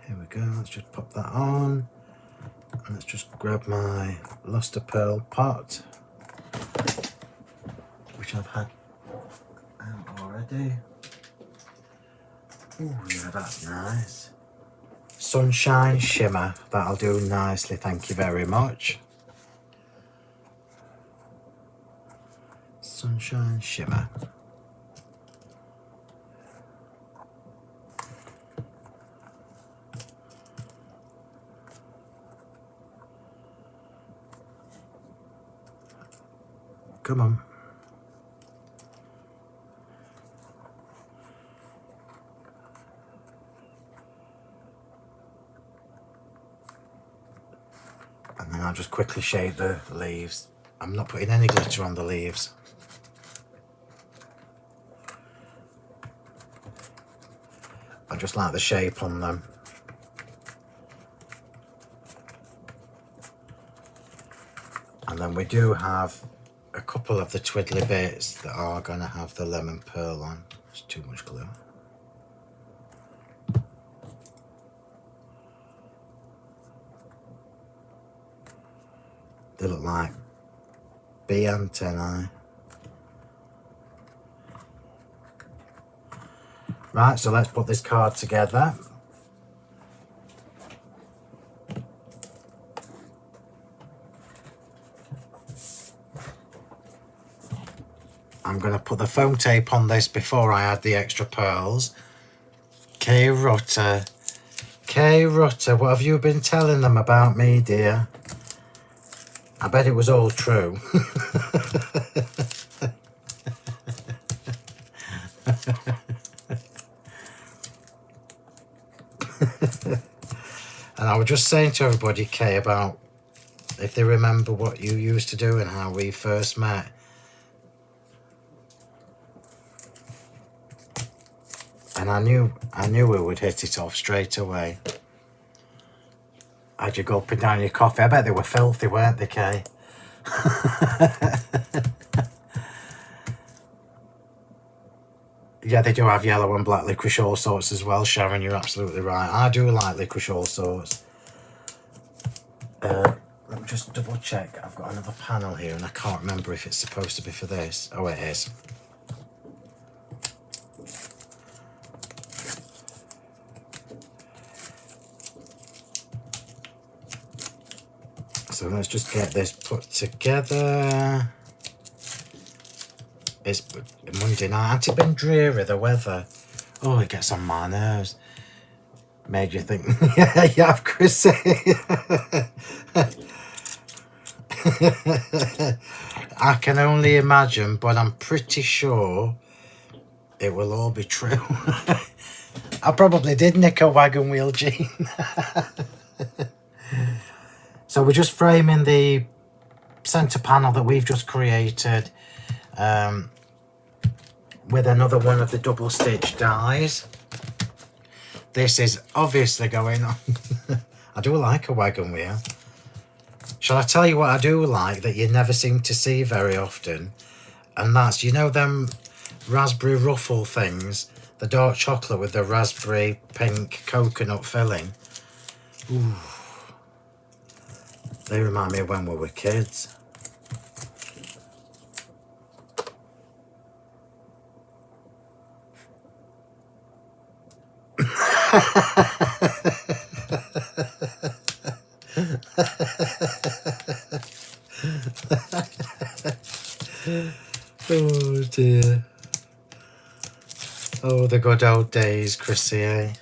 Here we go, let's just pop that on. And let's just grab my luster pearl pot, which I've had out already. Oh yeah, that's nice. Sunshine Shimmer, that'll do nicely, thank you very much. Sunshine Shimmer. Come on. And then I'll just quickly shade the leaves. I'm not putting any glitter on the leaves. I just like the shape on them. And then we do have a couple of the twiddly bits that are going to have the lemon pearl on. It's too much glue. They look like bee antennae. Right, so let's put this card together. I'm going to put the foam tape on this before I add the extra pearls. Kay Rutter, what have you been telling them about me, dear? I bet it was all true. And I was just saying to everybody, Kay, about if they remember what you used to do and how we first met. And I knew we would hit it off straight away. Had you gulping down your coffee? I bet they were filthy, weren't they, Kay? Yeah, they do have yellow and black licorice all sorts as well, Sharon. You're absolutely right. I do like licorice all sorts. Let me just double check. I've got another panel here and I can't remember if it's supposed to be for this. Oh, it is. So let's just get this put together. It's Monday night. Hasn't it been dreary, the weather? Oh, it gets on my nerves. Made you think, yeah, Chrissy. I can only imagine, but I'm pretty sure it will all be true. I probably did nick a wagon wheel, Jean. So we're just framing the centre panel that we've just created with another one of the double stitch dies. This is obviously going on. I do like a wagon wheel. Shall I tell you what I do like that you never seem to see very often? And that's, you know, them raspberry ruffle things, the dark chocolate with the raspberry pink coconut filling. Ooh. They remind me of when we were kids. Oh dear. Oh, the good old days, Chrissy, eh?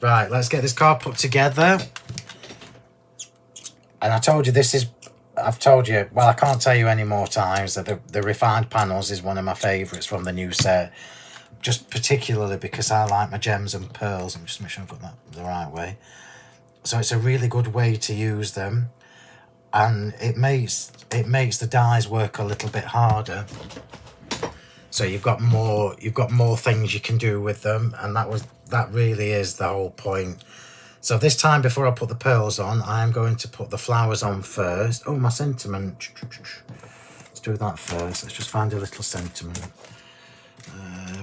Right, let's get this card put together. And I told you this is, I've told you, well, I can't tell you any more times that the refined panels is one of my favourites from the new set. Just particularly because I like my gems and pearls. I'm just making sure I've got that the right way. So it's a really good way to use them. And it makes the dies work a little bit harder. So you've got more things you can do with them, and that really is the whole point. So this time, before I put the pearls on, I am going to put the flowers on first. Oh, my sentiment. Let's do that first. Let's just find a little sentiment.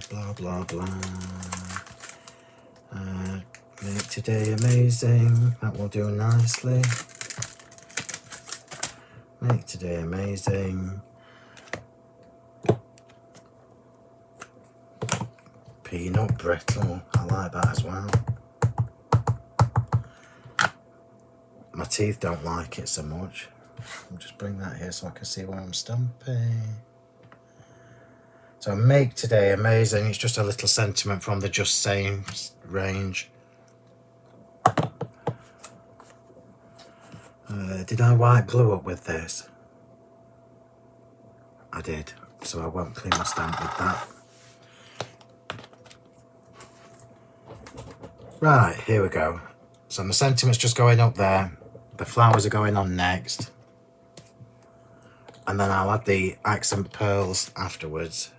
Blah, blah, blah. Make today amazing. That will do nicely. Make today amazing. Peanut brittle. I like that as well. My teeth don't like it so much. I'll just bring that here so I can see where I'm stamping. So make today amazing. It's just a little sentiment from the Just Saying range. Did I white glue up with this? I did, so I won't clean my stamp with that. Right, here we go. So my sentiment's just going up there. The flowers are going on next. And then I'll add the accent pearls afterwards.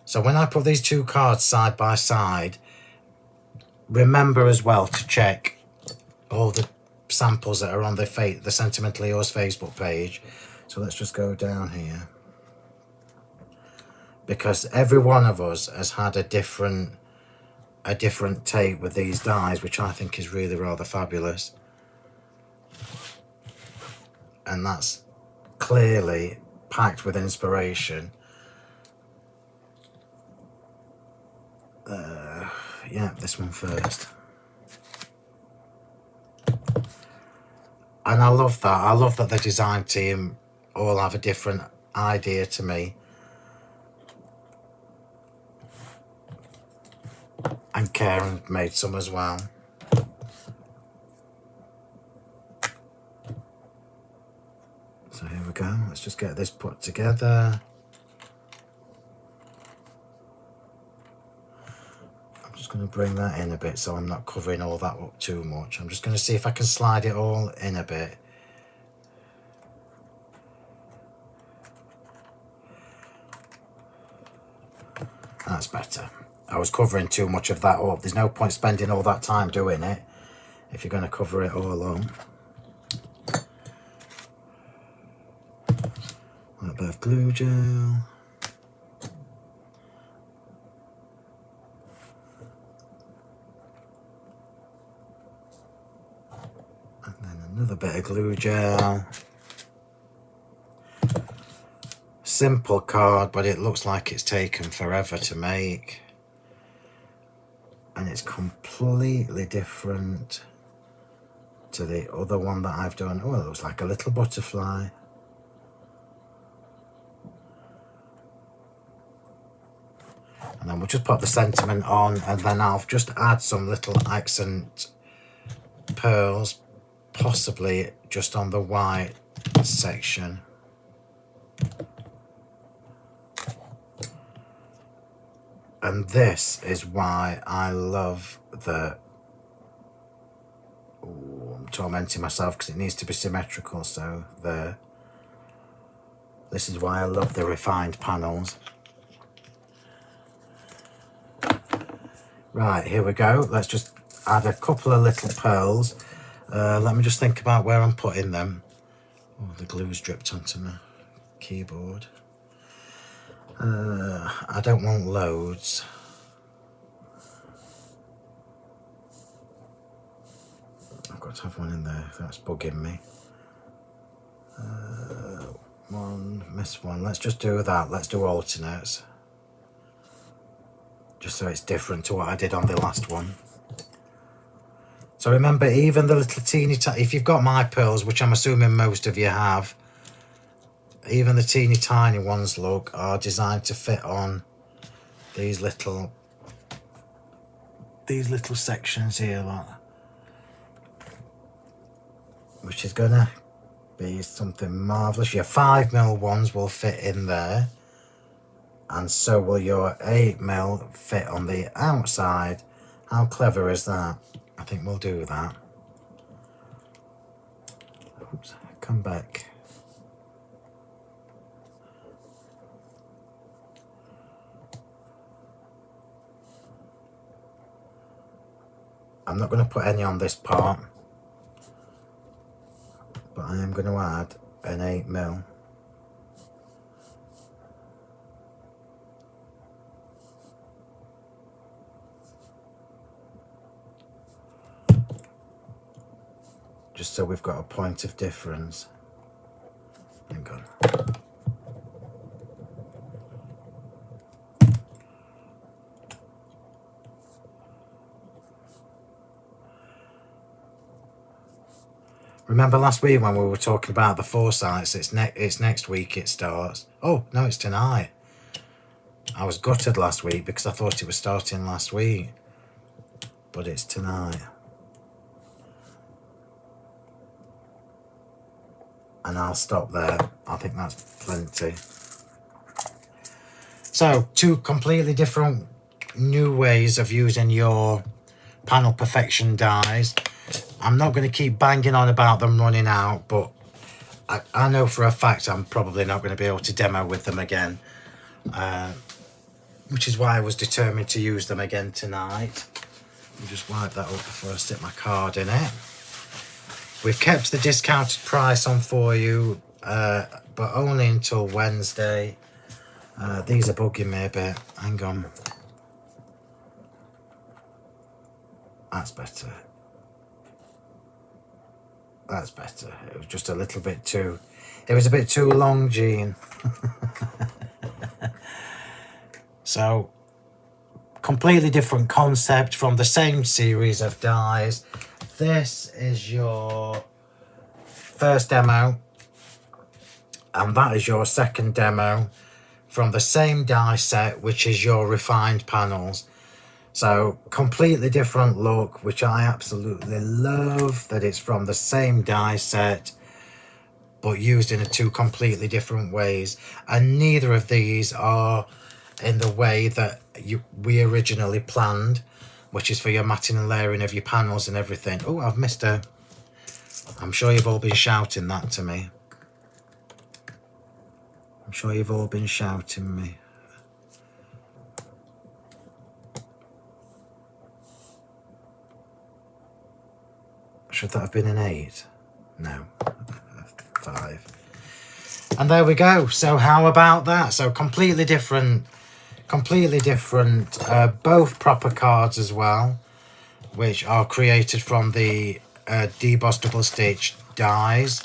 So when I put these two cards side by side, remember as well to check all the samples that are on the Sentimentally Yours Facebook page. So let's just go down here. Because every one of us has had a different take with these dies, which I think is really rather fabulous. And that's clearly packed with inspiration. Yeah, this one first. And I love that. I love that the design team all have a different idea to me care and made some as well. So here we go. Let's just get this put together. I'm just going to bring that in a bit so I'm not covering all that up too much. I'm just going to see if I can slide it all in a bit. That's better. I was covering too much of that up. There's no point spending all that time doing it if you're going to cover it all up. A little bit of glue gel. And then another bit of glue gel. Simple card, but it looks like it's taken forever to make. And it's completely different to the other one that I've done. Oh, it looks like a little butterfly. And then we'll just put the sentiment on, and then I'll just add some little accent pearls, possibly just on the white section. And this is why I love the... Ooh, I'm tormenting myself because it needs to be symmetrical, so there. This is why I love the refined panels. Right, here we go. Let's just add a couple of little pearls. Let me just think about where I'm putting them. Oh, the glue's dripped onto my keyboard. I don't want loads. I've got to have one in there. That's bugging me. One, miss one. Let's just do that. Let's do alternates. Just so it's different to what I did on the last one. So remember, even the little teeny tiny, if you've got my pearls, which I'm assuming most of you have, even the teeny tiny ones, look, are designed to fit on these little sections here, look. Which is gonna be something marvellous. Your 5mm ones will fit in there, and so will your 8mm fit on the outside. How clever is that? I think we'll do that. Oops, come back. I'm not going to put any on this part, but I am going to add an 8mm. Just so we've got a point of difference. Hang on. Remember last week when we were talking about the foresights? It's next week it starts. Oh, no, it's tonight. I was gutted last week because I thought it was starting last week. But it's tonight. And I'll stop there. I think that's plenty. So, two completely different new ways of using your panel perfection dies. I'm not going to keep banging on about them running out, but I know for a fact I'm probably not going to be able to demo with them again. Which is why I was determined to use them again tonight. Let me just wipe that up before I stick my card in it. We've kept the discounted price on for you, but only until Wednesday. These are bugging me a bit. Hang on. That's better. That's better. It was just a little bit too... It was a bit too long, Jean. So, completely different concept from the same series of dies. This is your first demo, and that is your second demo from the same die set, which is your refined panels. So completely different look, which I absolutely love, that it's from the same die set but used in two completely different ways, and neither of these are in the way that we originally planned, which is for your matting and layering of your panels and everything. Oh, I've missed a... I'm sure you've all been shouting that to me. I'm sure you've all been shouting me. Should that have been an 8? No. 5. And there we go. So how about that? So completely different, both proper cards as well, which are created from the debossed double stitch dies,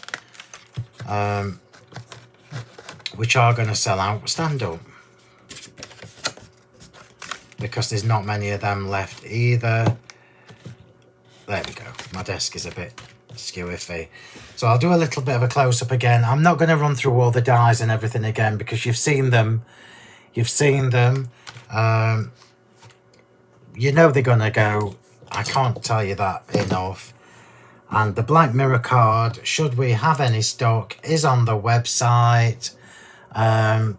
which are going to sell out. Stand up, because there's not many of them left either. There we go. My desk is a bit skew-iffy. So I'll do a little bit of a close-up again. I'm not going to run through all the dies and everything again, because you've seen them. You've seen them. You know they're going to go. I can't tell you that enough. And the Black Mirror card, should we have any stock, is on the website. Can't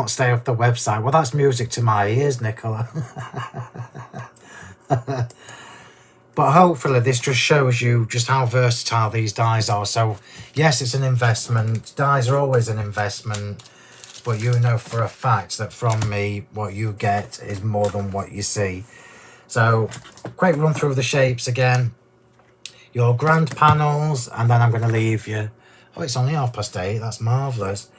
stay off the website. Well, that's music to my ears, Nicola. But hopefully this just shows you just how versatile these dies are. So yes, it's an investment. Dies are always an investment, but you know for a fact that from me what you get is more than what you see. So quick run through the shapes again. Your grand panels, and then I'm going to leave you. Oh, it's only 8:30. That's marvellous.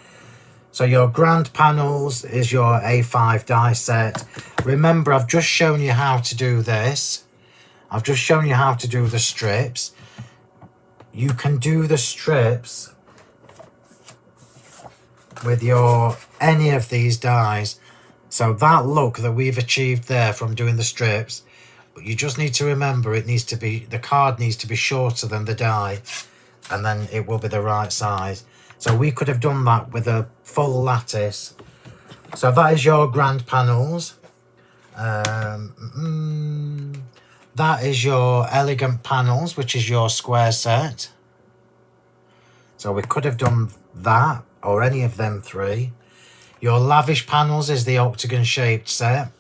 So your grand panels is your A5 die set. Remember, I've just shown you how to do this. I've just shown you how to do the strips. You can do the strips with your any of these dies. So that look that we've achieved there from doing the strips, you just need to remember it needs to be, the card needs to be shorter than the die, and then it will be the right size. So we could have done that with a full lattice. So that is your grand panels. That is your elegant panels, which is your square set. So we could have done that, or any of them three. Your lavish panels is the octagon shaped set.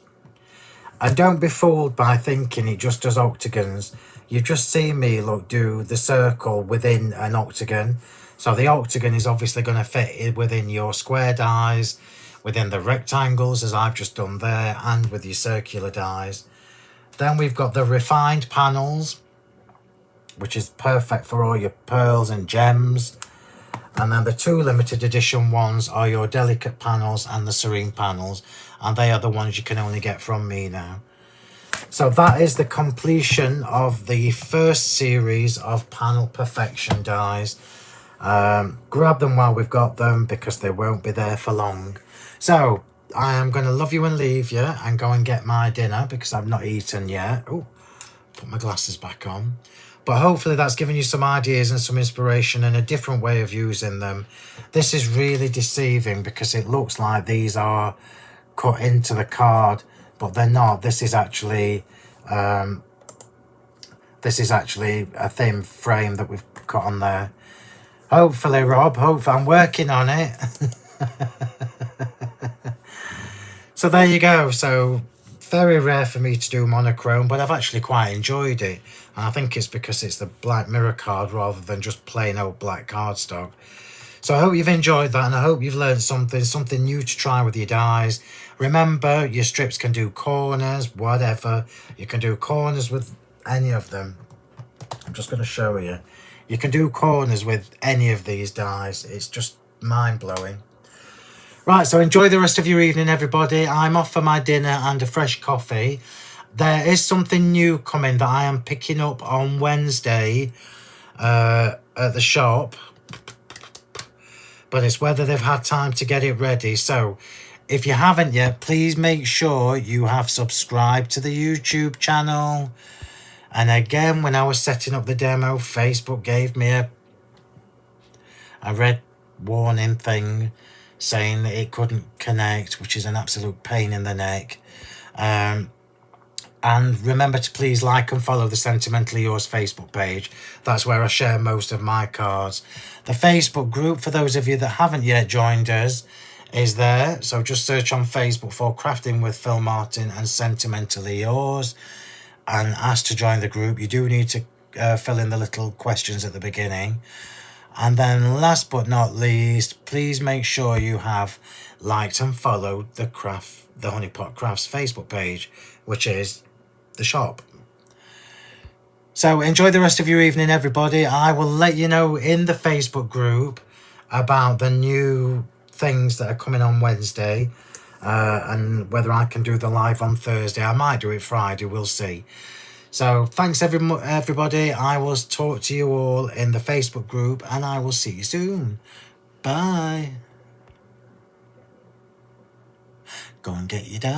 And don't be fooled by thinking it just does octagons. You just see me do the circle within an octagon. So the octagon is obviously going to fit within your square dies, within the rectangles as I've just done there, and with your circular dies. Then we've got the refined panels, which is perfect for all your pearls and gems. And then the two limited edition ones are your delicate panels and the serene panels, and they are the ones you can only get from me now. So that is the completion of the first series of Panel Perfection dies. Grab them while we've got them, because they won't be there for long. So I am going to love you and leave you and go and get my dinner, because I've not eaten yet. Oh, put my glasses back on. But hopefully that's given you some ideas and some inspiration and a different way of using them. This is really deceiving because it looks like these are cut into the card, but they're not. This is actually a thin frame that we've cut on there. Hopefully, Rob, hopefully I'm working on it. So there you go. So very rare for me to do monochrome, but I've actually quite enjoyed it. And I think it's because it's the Black Mirror card rather than just plain old black cardstock. So I hope you've enjoyed that, and I hope you've learned something new to try with your dies. Remember, your strips can do corners, whatever. You can do corners with any of them. I'm just going to show you. You can do corners with any of these dies. It's just mind-blowing. Right, so enjoy the rest of your evening, everybody. I'm off for my dinner and a fresh coffee. There is something new coming that I am picking up on Wednesday at the shop. But it's whether they've had time to get it ready. So if you haven't yet, please make sure you have subscribed to the YouTube channel. And again, when I was setting up the demo, Facebook gave me a red warning thing saying that it couldn't connect, which is an absolute pain in the neck. And remember to please like and follow the Sentimentally Yours Facebook page. That's where I share most of my cards. The Facebook group, for those of you that haven't yet joined us, is there. So just search on Facebook for Crafting with Phill Martin and Sentimentally Yours and ask to join the group. You do need to fill in the little questions at the beginning. And then last but not least, please make sure you have liked and followed the Honeypot Crafts Facebook page, which is the shop. So enjoy the rest of your evening, everybody. I will let you know in the Facebook group about the new things that are coming on Wednesday, and whether I can do the live on Thursday. I might do it Friday, we'll see. So thanks everybody. I will talk to you all in the Facebook group, and I will see you soon. Bye. Go and get your dad.